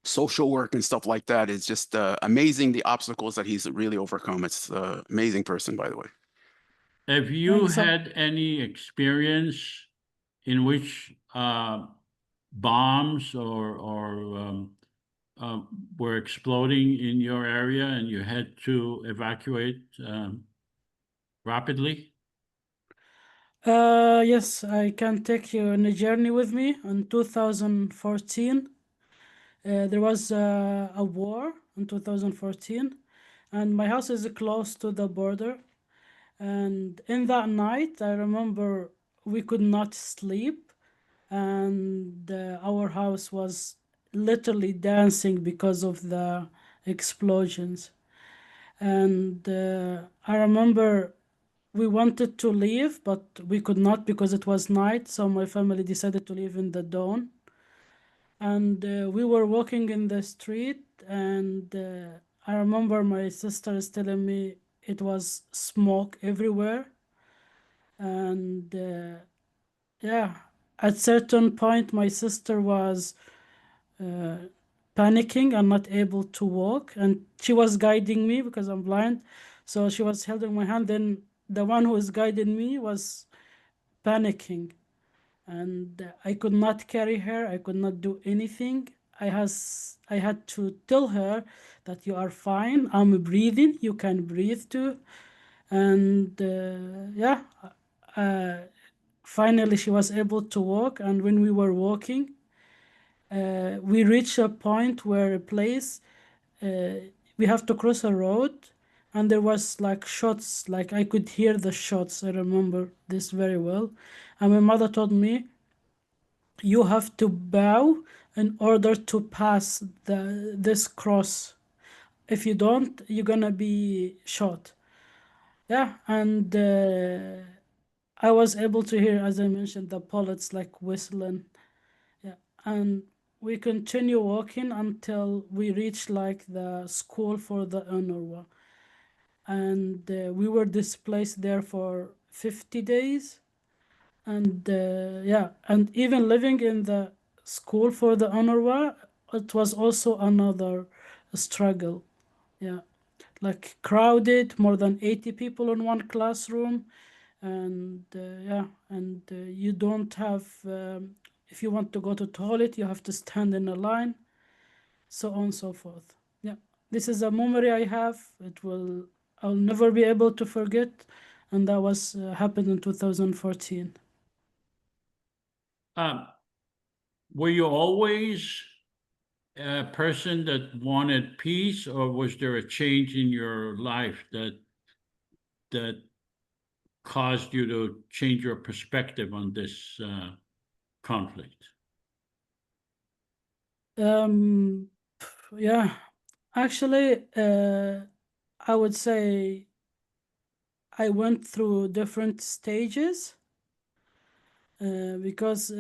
social work and stuff like that, is just amazing, the obstacles that he's really overcome. It's an amazing person, by the way. Have you Thanks. had any experience in which bombs or were exploding in your area and you had to evacuate rapidly? Yes, I can take you on a journey with me. In 2014, there was a war in 2014, and my house is close to the border. And in that night, I remember we could not sleep, and our house was literally dancing because of the explosions. And I remember we wanted to leave, but we could not because it was night. So my family decided to leave in the dawn. And we were walking in the street, and I remember my sister is telling me it was smoke everywhere. And yeah, at certain point, my sister was panicking and not able to walk, and she was guiding me because I'm blind. So she was holding my hand. Then the one who was guiding me was panicking, and I could not carry her. I could not do anything. I had to tell her that you are fine. I'm breathing. You can breathe too. And yeah, finally she was able to walk. And when we were walking, we reached a point where a place we have to cross a road, and there was like shots, like I could hear the shots. I remember this very well. And my mother told me, you have to bow in order to pass this cross. If you don't, you're gonna be shot. Yeah, and I was able to hear, as I mentioned, the bullets like whistling. Yeah, and we continue walking until we reach like the school for the UNRWA. And we were displaced there for 50 days. And yeah, and even living in the school for the UNRWA, it was also another struggle. Yeah, like crowded, more than 80 people in one classroom. And yeah, and you don't have, if you want to go to toilet, you have to stand in a line, so on and so forth. Yeah, this is a memory I have. I'll never be able to forget, and that was happened in 2014. Were you always a person that wanted peace, or was there a change in your life that caused you to change your perspective on this conflict? Yeah, actually, I would say I went through different stages because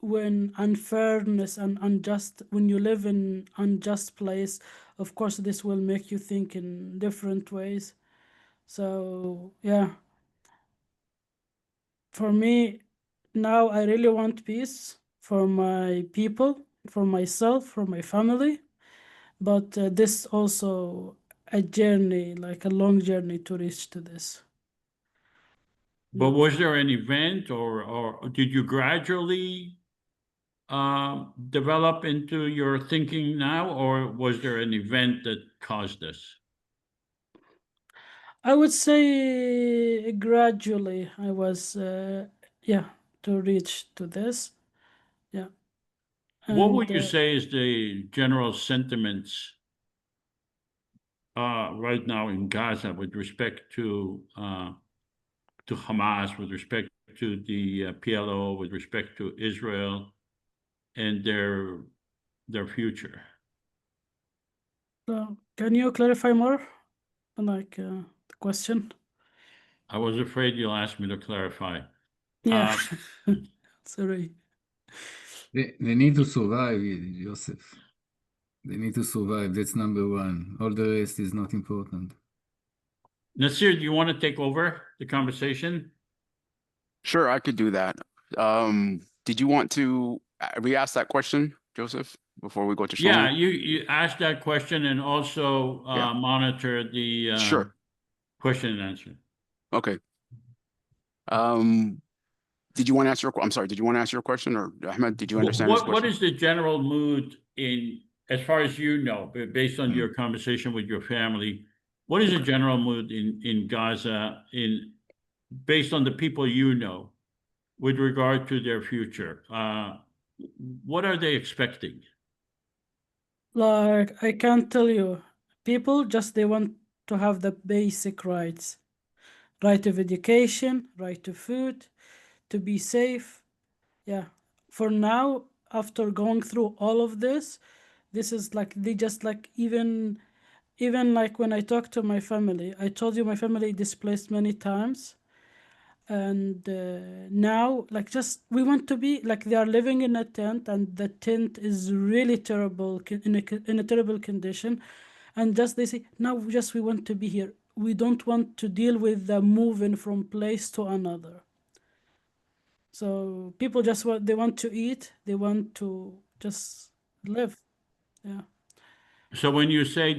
when unfairness and unjust, when you live in unjust place, of course this will make you think in different ways. So yeah, for me now I really want peace for my people, for myself, for my family, but this also a journey, like a long journey to reach to this. But was there an event or did you gradually develop into your thinking now, or was there an event that caused this? I would say gradually I was yeah, to reach to this. Yeah. What would And you say is the general sentiments right now in Gaza with respect to Hamas, with respect to the PLO, with respect to Israel and their future? so can you clarify more, like the question? I was afraid you'll ask me to clarify. Yeah. Sorry. They need to survive, Joseph. They need to survive. That's number one. All the rest is not important. Nasir, do you want to take over the conversation? Sure, I could do that. Did you want to re-ask that question, Joseph, before we go to Shlomo? Yeah, you asked that question and also Yeah. monitor the Sure. question and answer. Okay. Did you want to ask your, I'm sorry, did you want to ask your question, or Ahmed, did you understand his What question? is the general mood in, as far as you know, based on your conversation with your family, what is the general mood in Gaza based on the people you know with regard to their future? What are they expecting? Like I can't tell you, people just they want to have the basic rights, right of education, right to food, to be safe. Yeah. For now, after going through all of this, this is like they just like even like when I talk to my family, I told you my family displaced many times, and now like just we want to be like they are living in a tent, and the tent is really terrible in a terrible condition, and just they say now just we want to be here. We don't want to deal with the moving from place to another. So people just want they want to eat, they want to just live. Yeah. So when you say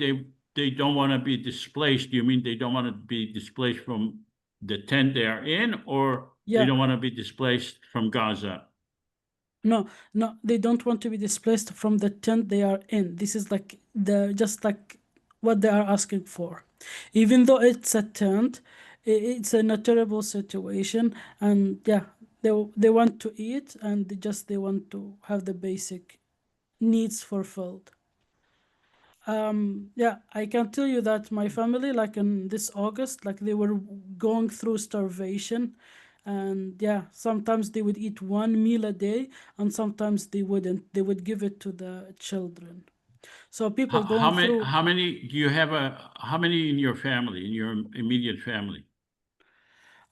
they don't want to be displaced, do you mean they don't want to be displaced from the tent they are in, or they Yeah. don't want to be displaced from Gaza? No, they don't want to be displaced from the tent they are in. This is like just like what they are asking for. Even though it's a tent, it's in a terrible situation, and yeah, they want to eat, and they want to have the basic needs fulfilled. Yeah, I can tell you that my family, like in this August, like they were going through starvation, and yeah, sometimes they would eat one meal a day, and sometimes they wouldn't. They would give it to the children. So people going through. How many do you have how many in your family, in your immediate family?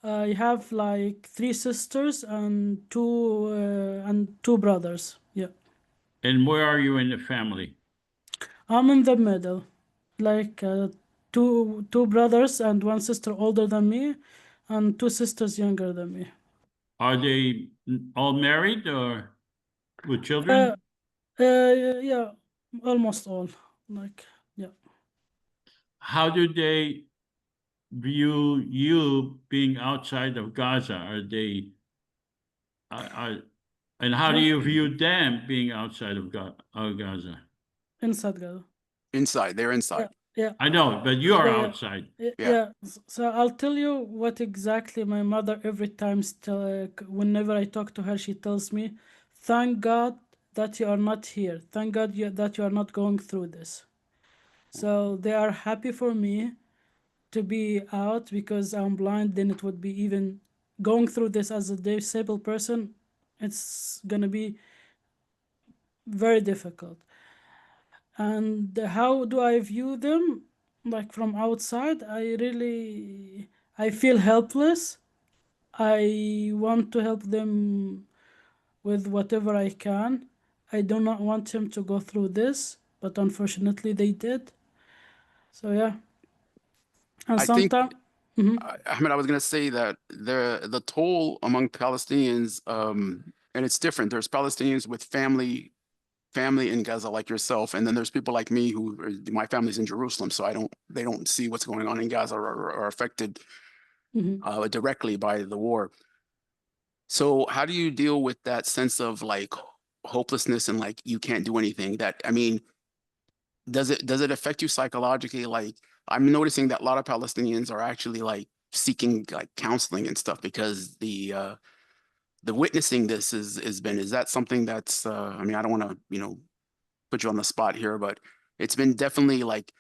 I have like three sisters and two brothers. Yeah, And where are you in the family? I'm in the middle, like two brothers and one sister older than me, and two sisters younger than me. Are they all married or with Uh, children? yeah, almost all. Like, yeah. How do they view you being outside of Gaza? Are they are and how do Huh? you view them being outside of Gaza? Inside Gaza. Inside, they're Yeah, inside. yeah, I know, but you are yeah, yeah. outside. Yeah. Yeah. So I'll tell you what exactly my mother every time whenever I talk to her, she tells me, "Thank God that you are not here. Thank God that you are not going through this." So they are happy for me to be out because I'm blind. Then it would be even going through this as a disabled person. It's gonna be very difficult. And how do I view them? Like from outside, I feel helpless. I want to help them with whatever I can. I do not want him to go through this, but unfortunately they did. So yeah. And I think, sometimes, Ahmed, I was gonna say that the toll among Palestinians, and it's different. There's Palestinians with family in Gaza like yourself, and then there's people like me who my family's in Jerusalem, so they don't see what's going on in Gaza or are affected directly by the war. So how do you deal with that sense of like hopelessness and like you can't do anything? That I mean, does it affect you psychologically? Like I'm noticing that a lot of Palestinians are actually like seeking like counseling and stuff because the witnessing this is that something that's I mean I don't want to put you on the spot here, but it's been definitely like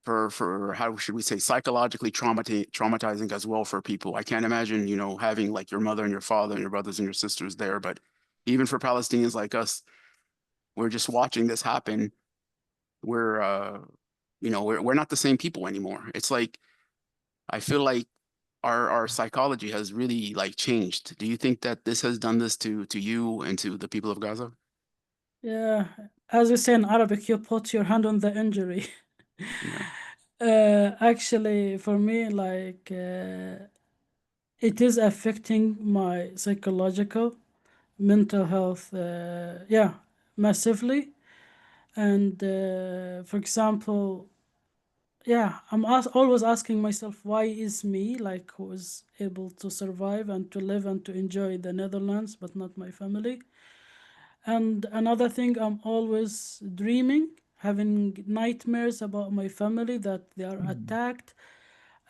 for how should we say psychologically traumatizing as well for people. I can't imagine having like your mother and your father and your brothers and your sisters there, but even for Palestinians like us, we're just watching this happen. We're not the same people anymore. It's like I feel like our psychology has really like changed. Do you think that this has done this to you and to the people of Gaza? yeah, as we say in Arabic, you put your hand on the injury. Yeah. Actually, for me, like it is affecting my psychological, mental health, yeah, massively. And for example, yeah, I'm always asking myself, why is me, like, who is able to survive and to live and to enjoy the Netherlands, but not my family? And another thing, I'm always dreaming, having nightmares about my family that they are attacked.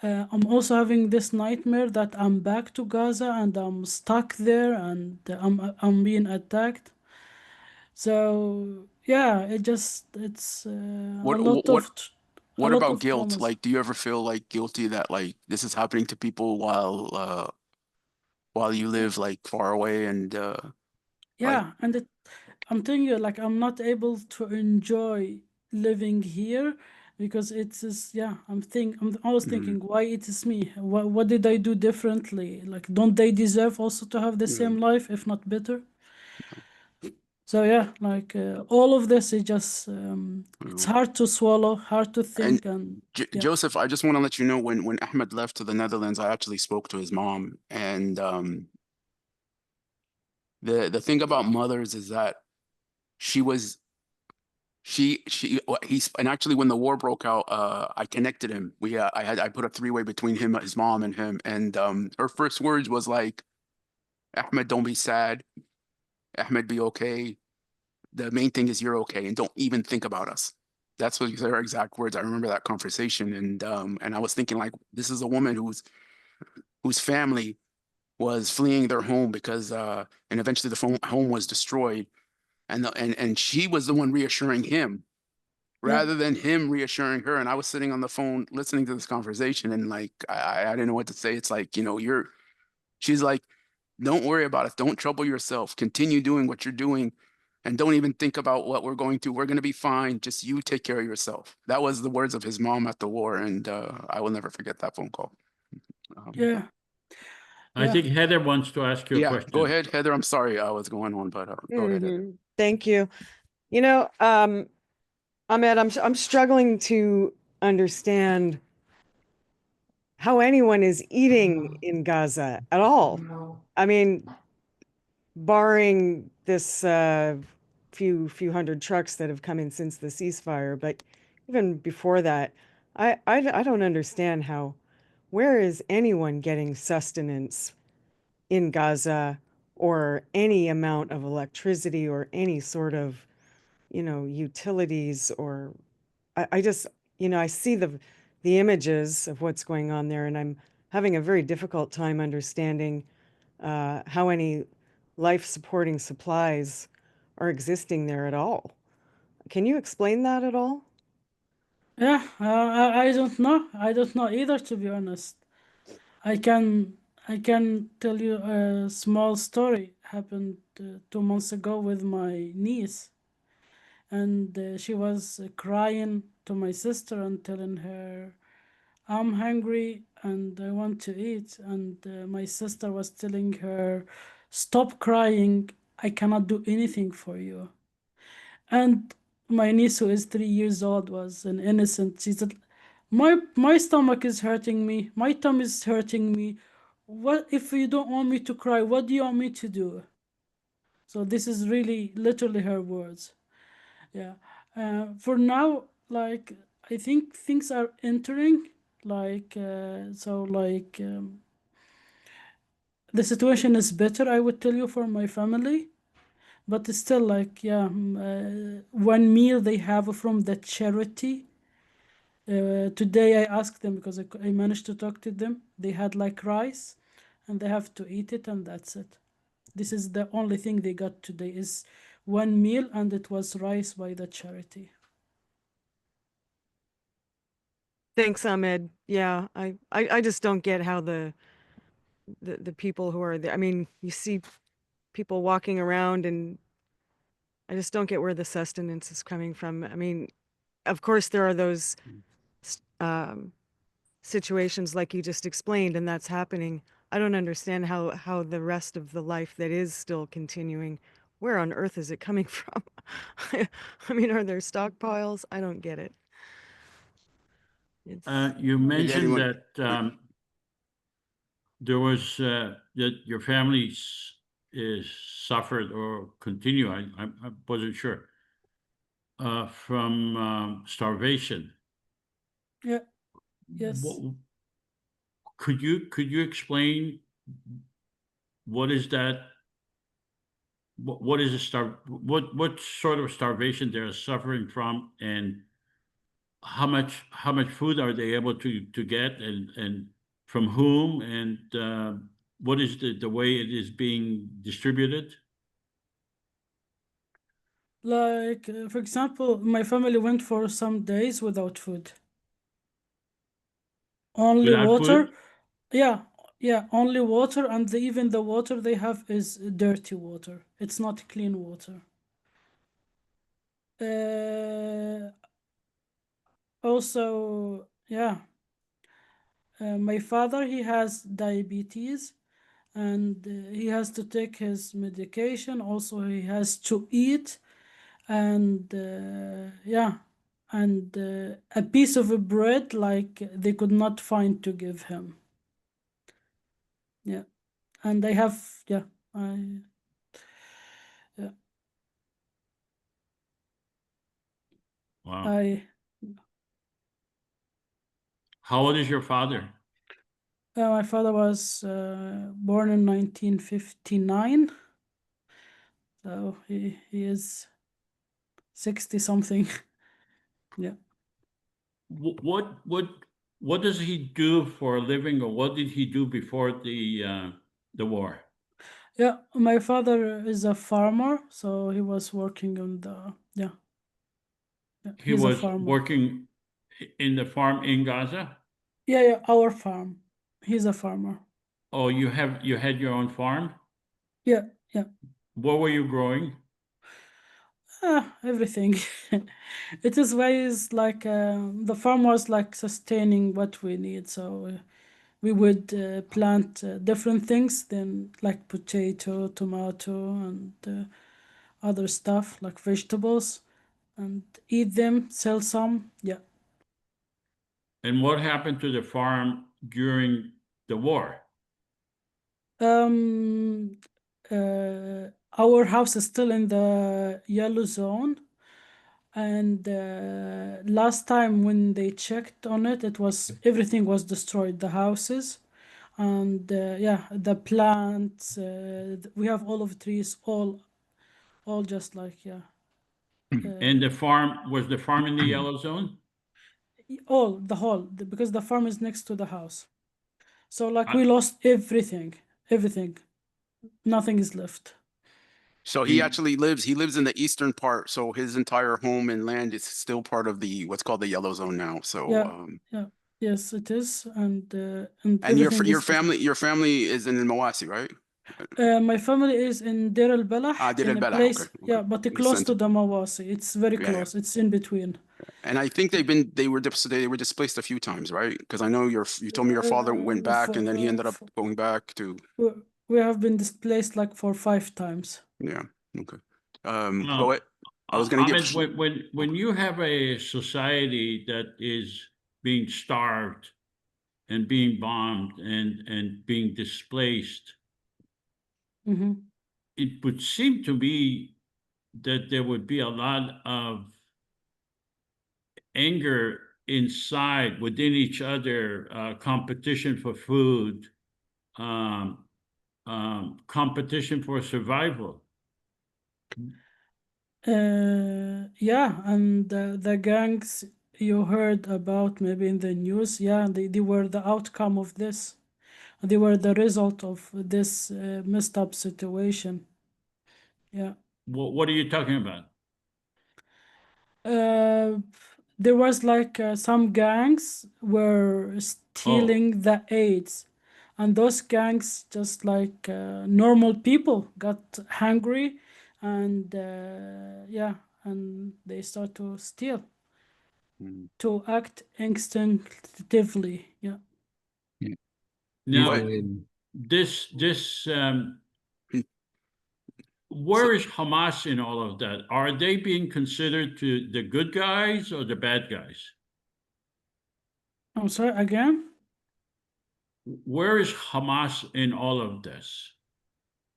I'm also having this nightmare that I'm back to Gaza and I'm stuck there and I'm being attacked. So yeah, it's What what a what lot about of guilt? traumas. Like, do you ever feel like guilty that like this is happening to people while you live like far away and like Yeah, and I'm telling you, like I'm not able to enjoy living here because it is, yeah, I'm always mm, thinking why it is me. What did I do differently? Like, don't they deserve also to have the yeah, same life, if not better? So yeah, like all of this is just it's yeah. hard to swallow, hard to And think, and yeah, Joseph, I just want to let you know when Ahmed left to the Netherlands, I actually spoke to his mom, and the thing about mothers is that she was he's and actually when the war broke out, I connected him. I put a three-way between him, his mom, and him, and her first words was like, Ahmed, don't be sad. Ahmed, be okay. The main thing is you're okay, and don't even think about us. That's what her exact words. I remember that conversation, and I was thinking like, this is a woman whose family was fleeing their home because and eventually the home was destroyed, and she was the one reassuring him yeah, rather than him reassuring her. And I was sitting on the phone listening to this conversation, and like I didn't know what to say. It's like she's like, don't worry about it. Don't trouble yourself. Continue doing what you're doing. And don't even think about what we're going through. We're going to be fine. Just you take care of yourself. That was the words of his mom at the war. And I will never forget that phone call. Um, yeah, I yeah. think Heather wants to ask you a yeah, go question. ahead, Heather. I'm sorry what's going on, but go ahead, Heather. Thank you. You know, Ahmed, I'm struggling to understand how anyone is eating in Gaza at all. I mean, barring this few hundred trucks that have come in since the ceasefire, but even before that, I don't understand where is anyone getting sustenance in Gaza or any amount of electricity or any sort of, utilities or I just, I see the images of what's going on there, and I'm having a very difficult time understanding how any life-supporting supplies are existing there at all. Can you explain that at all? Yeah, I don't know. I don't know either, to be honest. I can I can tell you a small story happened 2 months ago with my niece, and she was crying to my sister and telling her, "I'm hungry and I want to eat." And my sister was telling her, "Stop crying. I cannot do anything for you. And my niece, who is 3 years old, was an innocent. She said, my stomach is hurting me. My tummy is hurting me. What if you don't want me to cry? What do you want me to do? So this is really literally her words. Yeah. For now, like, I think things are entering. Like, the situation is better, I would tell you, for my family. But it's still like, yeah, one meal they have from the charity. Today I asked them because I managed to talk to them. They had like rice and they have to eat it, and that's it. This is the only thing they got today, is one meal, and it was rice by the charity. Thanks, Ahmed. Yeah, I just don't get how the people who are there. I mean, you see people walking around, and I just don't get where the sustenance is coming from. I mean, of course, there are those situations like you just explained, and that's happening. I don't understand how the rest of the life that is still continuing, where on earth is it coming from? I mean, are there stockpiles? I don't get it. It's You Did mentioned anyone? that there was that your family is suffered or continue. I wasn't sure from starvation. Yeah. Yes. Could you explain what is that? What is what sort of starvation they're suffering from, and how much food are they able to get, and from whom, and what is the way it is being distributed? Like, for example, my family went for some days without food. Only Without water. food? Yeah, yeah, only water, and even the water they have is dirty water. It's not clean water. Also, yeah, my father, he has diabetes, and he has to take his medication. Also, he has to eat, and yeah, and a piece of a bread, like, they could not find to give him. Yeah, and I have, yeah, yeah, Wow. I. How old is your father? My father was born in 1959, so he is 60 something. Yeah. What does he do for a living, or what did he do before the war? Yeah, my father is a farmer, so he was working on the, yeah. Yeah, He he's a was farmer. working in the farm in Gaza? Yeah, yeah, our farm. He's a farmer. Oh, you had your own farm? Yeah, yeah. What were you growing? Everything. It is ways like, the farm was like sustaining what we need. So we would plant different things, then like potato, tomato, and other stuff like vegetables, and eat them, sell some. Yeah. And what happened to the farm during the war? Um, our house is still in the yellow zone. And last time when they checked on it, it was, everything was destroyed, the houses, and yeah, the plants. We have all of trees, all just like, yeah, And the farm, was the farm in the yellow zone? all the whole, because the farm is next to the house. So like, I- we lost everything, everything. Nothing is left. So he the- actually lives in the eastern part, so his entire home and land is still part of the what's called the yellow zone now. So Yeah, yeah, yes, it is, and and everything is different. your family is in Mawasi, right? My family is in Deir al-Balah, Deir in a al-Balah, okay, place, okay. yeah, but In the close to center. the Mawasi. It's very Yeah, yeah. close. It's in between. And I think they were displaced a few times, right? Because I know you told me your father went back and then he ended up going back to, We have been displaced like for 5 times. yeah. Okay. Um, Go ahead. I was going to give. Ahmed, when you have a society that is being starved and being bombed and being displaced, Hmm. it would seem to me that there would be a lot of anger inside within each other, competition for food, um, competition for survival. Yeah, and the gangs you heard about maybe in the news, yeah, they were the outcome of this. They were the result of this messed up situation. Yeah. What are you talking about? Uh, there was like some gangs were Oh, stealing the aids, and those gangs, just like normal people, got hungry, and yeah, and they start to steal, Mm. to act instinctively. Yeah. Yeah. now Israel. this Mm. So, where is Hamas in all of that? Are they being considered to the good guys or the bad guys? I'm sorry again. Where is Hamas in all of this?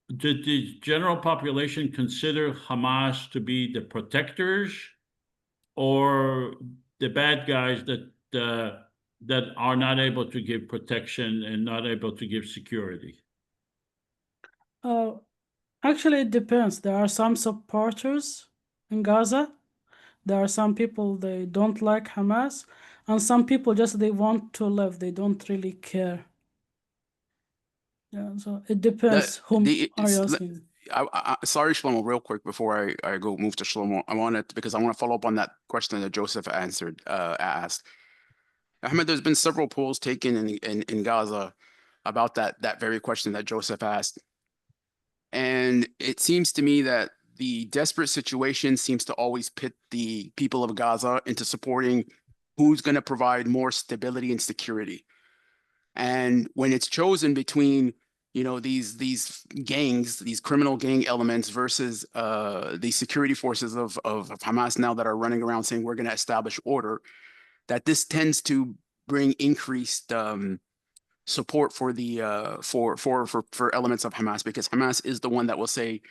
Did the general population consider Hamas to be the protectors or the bad guys that are not able to give protection and not able to give security? Uh, Actually, it depends. There are some supporters in Gaza. There are some people they don't like Hamas, and some people just they want to live. They don't really care. Yeah, so it that depends. Whom the are you it's, asking? sorry, Shlomo, real quick before I go move to Shlomo, I wanted because I want to follow up on that question that Joseph asked. Ahmed, there's been several polls taken in Gaza about that very question that Joseph asked. And it seems to me that the desperate situation seems to always pit the people of Gaza into supporting who's going to provide more stability and security. And when it's chosen between, these gangs, these criminal gang elements versus the security forces of Hamas now that are running around saying we're going to establish order, that this tends to bring increased support for the for elements of Hamas, because Hamas is the one that will say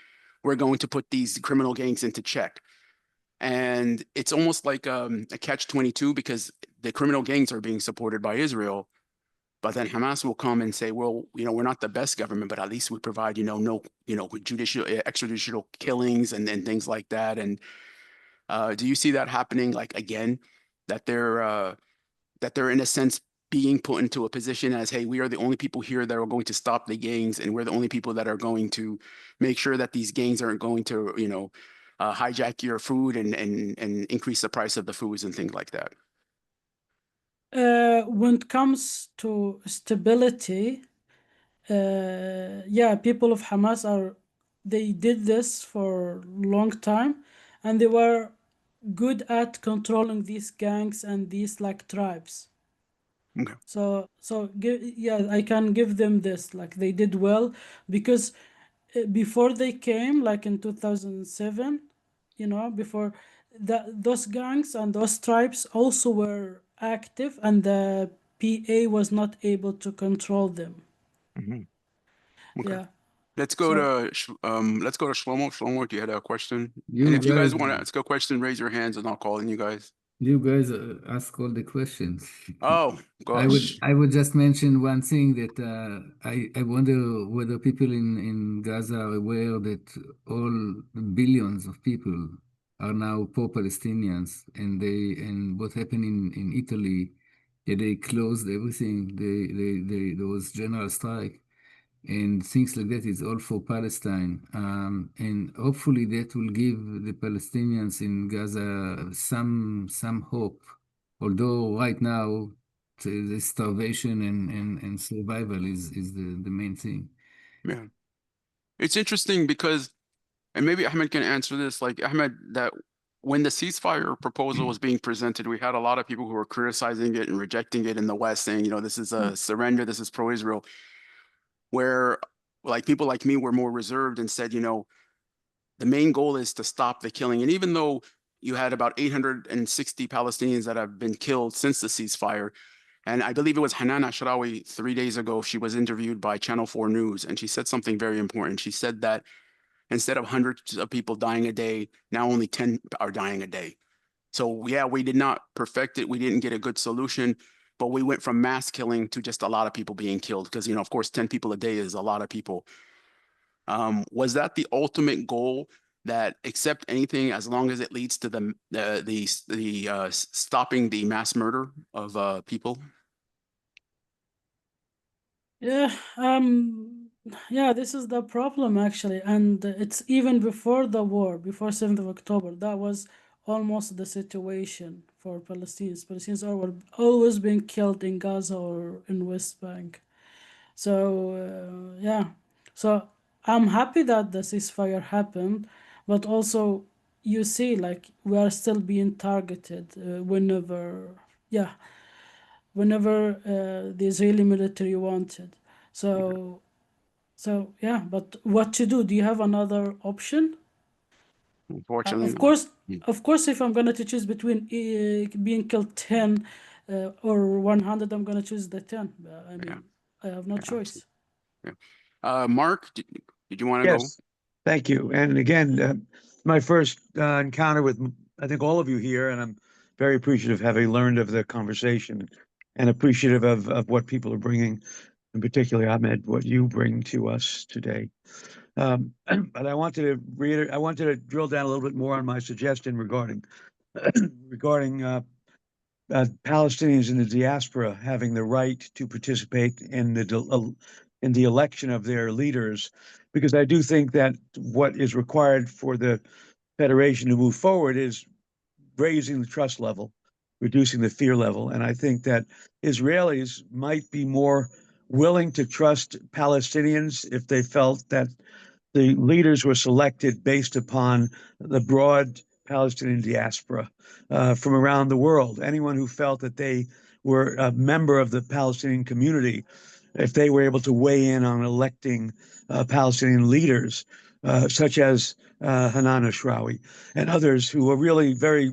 we're going to put these criminal gangs into check. And it's almost like a catch-22, because the criminal gangs are being supported by Israel, but then Hamas will come and say, well, we're not the best government, but at least we provide, no, extrajudicial killings and things like that. And do you see that happening, like, again, that they're in a sense being put into a position as, hey, we are the only people here that are going to stop the gangs, and we're the only people that are going to make sure that these gangs aren't going to, hijack your food and increase the price of the foods and things like that. When it comes to stability, yeah, people of Hamas they did this for a long time, and they were good at controlling these gangs and these like tribes. Okay. So yeah, I can give them this. Like they did well, because before they came, like in 2007, before those gangs and those tribes also were active, and the PA was not able to control them. Mhm. Okay. Yeah. Let's go So to Shlomo. Shlomo, do you had a question? And You if you guys guys, want to ask a question, raise your hands and I'll call on you guys. you guys ask all the questions. Oh I would gosh. I would just mention one thing that I wonder whether people in Gaza are aware that all billions of people are now pro-Palestinians, and what happened in Italy, they closed everything. There was general strike and things like that. Is all for Palestine, and hopefully that will give the Palestinians in Gaza some hope. Although right now the starvation and survival is the main thing. Yeah. It's interesting because, and maybe Ahmed can answer this, like Ahmed, that when the ceasefire proposal was being presented, we had a lot of people who were criticizing it and rejecting it in the West, saying, this is a surrender, this is pro-Israel, where like people like me were more reserved and said, the main goal is to stop the killing. And even though you had about 860 Palestinians that have been killed since the ceasefire, and I believe it was Hanan Ashrawi 3 days ago, she was interviewed by Channel 4 News, and she said something very important. She said that instead of hundreds of people dying a day, now only 10 are dying a day. So yeah, we did not perfect it. We didn't get a good solution, but we went from mass killing to just a lot of people being killed because, of course, 10 people a day is a lot of people. Was that the ultimate goal, that accept anything as long as it leads to the stopping the mass murder of people? Yeah, yeah, this is the problem actually, and it's even before the war, before 7th of October, that was almost the situation for Palestinians. Palestinians are always being killed in Gaza or in West Bank. So yeah, so I'm happy that the ceasefire happened, but also you see, like, we are still being targeted whenever the Israeli military wanted. So yeah, but what to do? Do you have another option? Unfortunately, Of course, Mm. if I'm gonna to choose between being killed 10 or 100, I'm gonna choose the 10. I mean, I have no Yeah, choice. yeah. Mark, did you want to go? Yes, thank you. And again, my first encounter with, I think, all of you here, and I'm very appreciative having learned of the conversation and appreciative of what people are bringing, and particularly, Ahmed, what you bring to us today. But I wanted to drill down a little bit more on my suggestion regarding Palestinians in the diaspora having the right to participate in the election of their leaders, because I do think that what is required for the federation to move forward is raising the trust level, reducing the fear level, and I think that Israelis might be more willing to trust Palestinians if they felt that the leaders were selected based upon the broad Palestinian diaspora from around the world. Anyone who felt that they were a member of the Palestinian community, if they were able to weigh in on electing Palestinian leaders, such as Hanan Ashrawi and others who are really very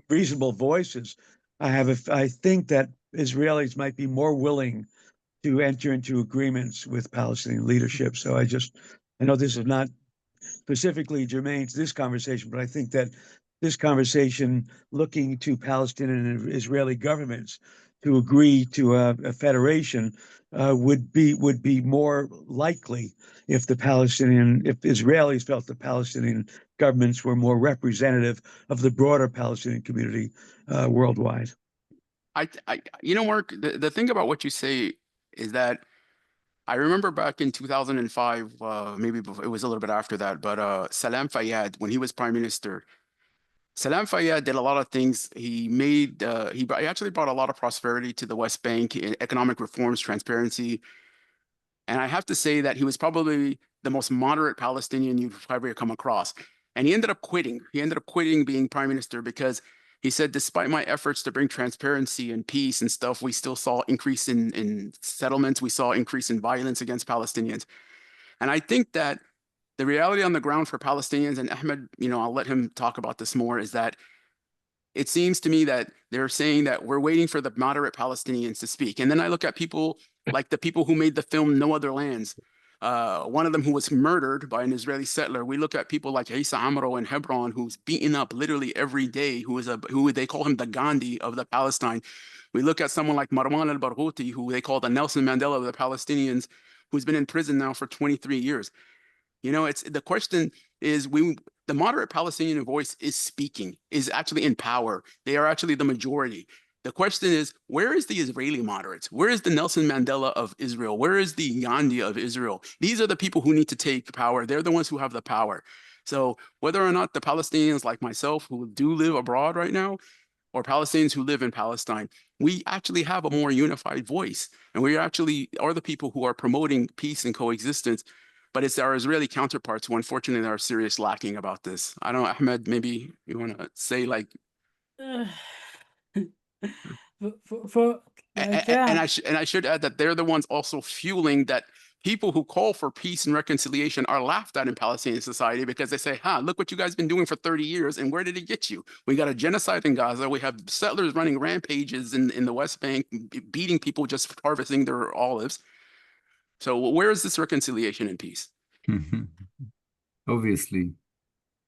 reasonable voices, I think that Israelis might be more willing to enter into agreements with Palestinian leadership. So I know this is not specifically germane to this conversation, but I think that this conversation, looking to Palestinian and Israeli governments to agree to a federation, would be more likely if Israelis felt the Palestinian governments were more representative of the broader Palestinian community worldwide. Mark, the thing about what you say is that I remember back in 2005, maybe before, it was a little bit after that, but Salam Fayyad, when he was prime minister, Salam Fayyad did a lot of things. He actually brought a lot of prosperity to the West Bank, economic reforms, transparency. And I have to say that he was probably the most moderate Palestinian you've ever come across. And he ended up quitting. He ended up quitting being prime minister because he said, despite my efforts to bring transparency and peace and stuff, we still saw increase in settlements. We saw increase in violence against Palestinians. And I think that the reality on the ground for Palestinians, and Ahmed, I'll let him talk about this more, is that it seems to me that they're saying that we're waiting for the moderate Palestinians to speak. And then I look at people like the people who made the film No Other Lands. One of them who was murdered by an Israeli settler. We look at people like Isa Amro in Hebron, who's beaten up literally every day, who they call him the Gandhi of the Palestine. We look at someone like Marwan al-Barghouti, who they call the Nelson Mandela of the Palestinians, who's been in prison now for 23 years. It's the question is the moderate Palestinian voice is speaking, is actually in power. They are actually the majority. The question is, where is the Israeli moderates? Where is the Nelson Mandela of Israel? Where is the Gandhi of Israel? These are the people who need to take power. They're the ones who have the power. So whether or not the Palestinians like myself who do live abroad right now, or Palestinians who live in Palestine, we actually have a more unified voice. And we actually are the people who are promoting peace and coexistence. But it's our Israeli counterparts who unfortunately are serious lacking about this. I don't know, Ahmed, maybe you want to say like... For Like, And yeah, I should add that they're the ones also fueling that people who call for peace and reconciliation are laughed at in Palestinian society because they say, look what you guys been doing for 30 years. And where did it get you? We got a genocide in Gaza. We have settlers running rampages in the West Bank, beating people just for harvesting their olives. So where is this reconciliation and peace? Obviously.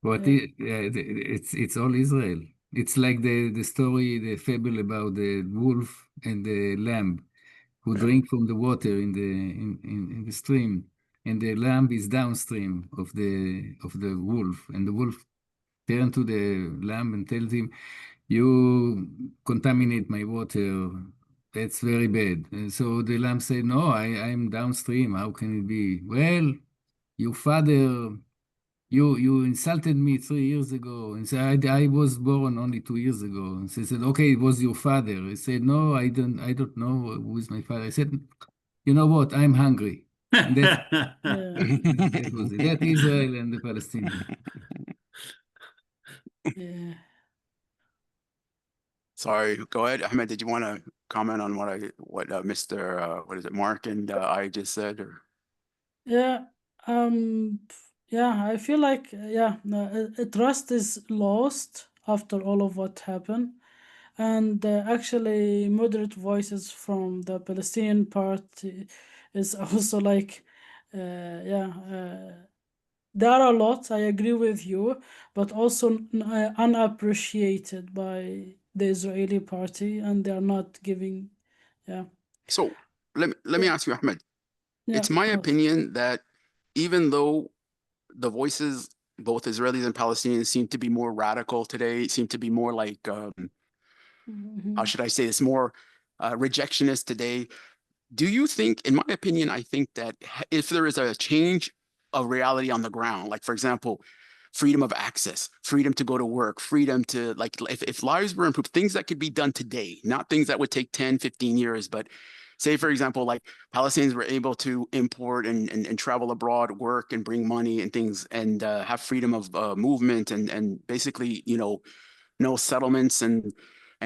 What yeah. it's all Israel. It's like the story, the fable about the wolf and the lamb who drink from the water in the stream, and the lamb is downstream of the wolf, and the wolf turned to the lamb and tells him, "You contaminate my water. That's very bad." And so the lamb said, "No, I'm downstream. How can it be?" "Well, your father." You insulted me 3 years ago and said I was born only 2 years ago. And she said, okay, it was your father. I said, no, I don't know who is my father. I said, you know what? I'm hungry. And that's Yeah, that was it. That Israel and the Palestinians. yeah. Sorry, go ahead, Ahmed. Did you want to comment on what Mr. What is it, Mark and I just said? Or Yeah, yeah, I feel like, yeah, no, trust is lost after all of what happened. And actually, moderate voices from the Palestinian party is also like, yeah, there are a lot, I agree with you, but also unappreciated by the Israeli party, and they are not giving, yeah, so let me yeah, ask you, Ahmed. yeah, It's of my course. opinion that even though the voices, both Israelis and Palestinians, seem to be more radical today, seem to be more like how Mhm. should I say this, more rejectionist today. Do you think, in my opinion, I think that if there is a change of reality on the ground, like for example, freedom of access, freedom to go to work, freedom to like, if lives were improved, things that could be done today, not things that would take 10, 15 years, but say, for example, like Palestinians were able to import and travel abroad, work and bring money and things and have freedom of movement and basically, no settlements and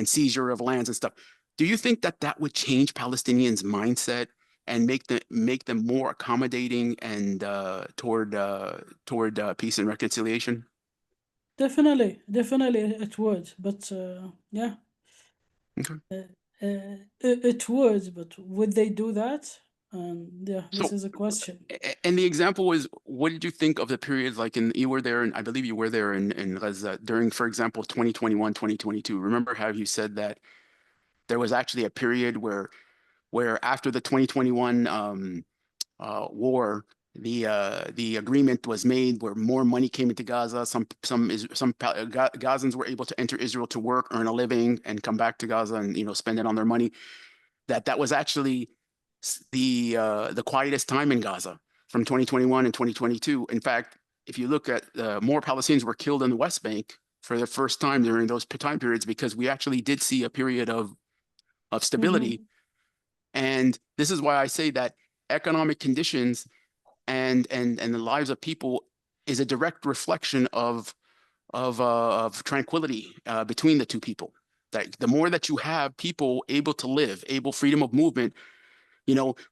seizure of lands and stuff. Do you think that that would change Palestinians' mindset and make them more accommodating and toward peace and reconciliation? Definitely, definitely it would, but yeah, Okay. it would, but would they do that? And yeah, this So, is a question. and the example is, what did you think of the periods like you were there, and I believe you were there in Gaza during, for example, 2021, 2022. Remember how you said that there was actually a period where after the 2021 war, the agreement was made where more money came into Gaza. Some Gazans were able to enter Israel to work, earn a living, and come back to Gaza and spend it on their money. That was actually the quietest time in Gaza from 2021 and 2022. In fact, if you look at more Palestinians were killed in the West Bank for the first time during those time periods because we actually did see a period of stability. And this is why I say that economic conditions and the lives of people is a direct reflection of tranquility between the two people. That the more that you have people able to live, able freedom of movement,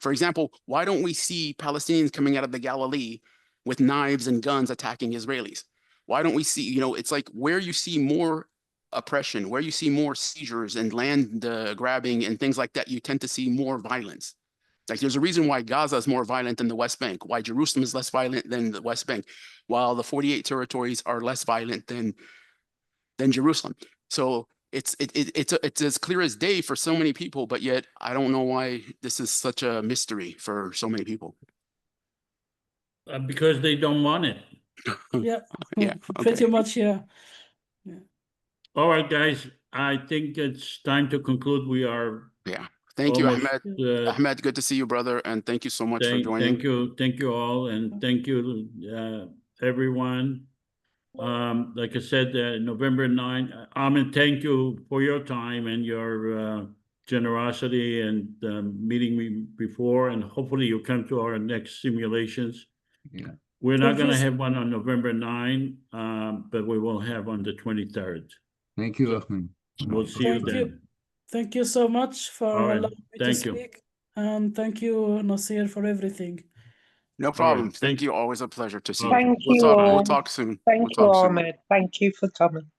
for example, why don't we see Palestinians coming out of the Galilee with knives and guns attacking Israelis? Why don't we see, it's like where you see more oppression, where you see more seizures and land grabbing and things like that, you tend to see more violence. Like there's a reason why Gaza is more violent than the West Bank, why Jerusalem is less violent than the West Bank, while the 48 territories are less violent than Jerusalem. So it's as clear as day for so many people, but yet I don't know why this is such a mystery for so many people. Because they don't want it. Yeah, Yeah, pretty okay. much, yeah. Yeah. All right, guys, I think it's time to conclude. We are Yeah. Thank you, almost Ahmed. Ahmed, good to see you, brother, and thank you so much for joining. thank you all, and thank you everyone. Like I said, November 9th, Ahmed, thank you for your time and your generosity and meeting me before, and hopefully you'll come to our next simulations. Yeah. We're not Thank going you. to have one on November 9, but we will have on the 23rd. Thank you, So Ahmed. we'll see you Thank you. then. Thank you so much for All right. allowing me to Thank you. speak. And thank you, Nasir, for everything. No right, problem. thank- Thank you. Always a pleasure to see you. Thank We'll you talk. all. We'll talk soon. Thank We'll you, talk soon. Ahmed. Thank you for coming.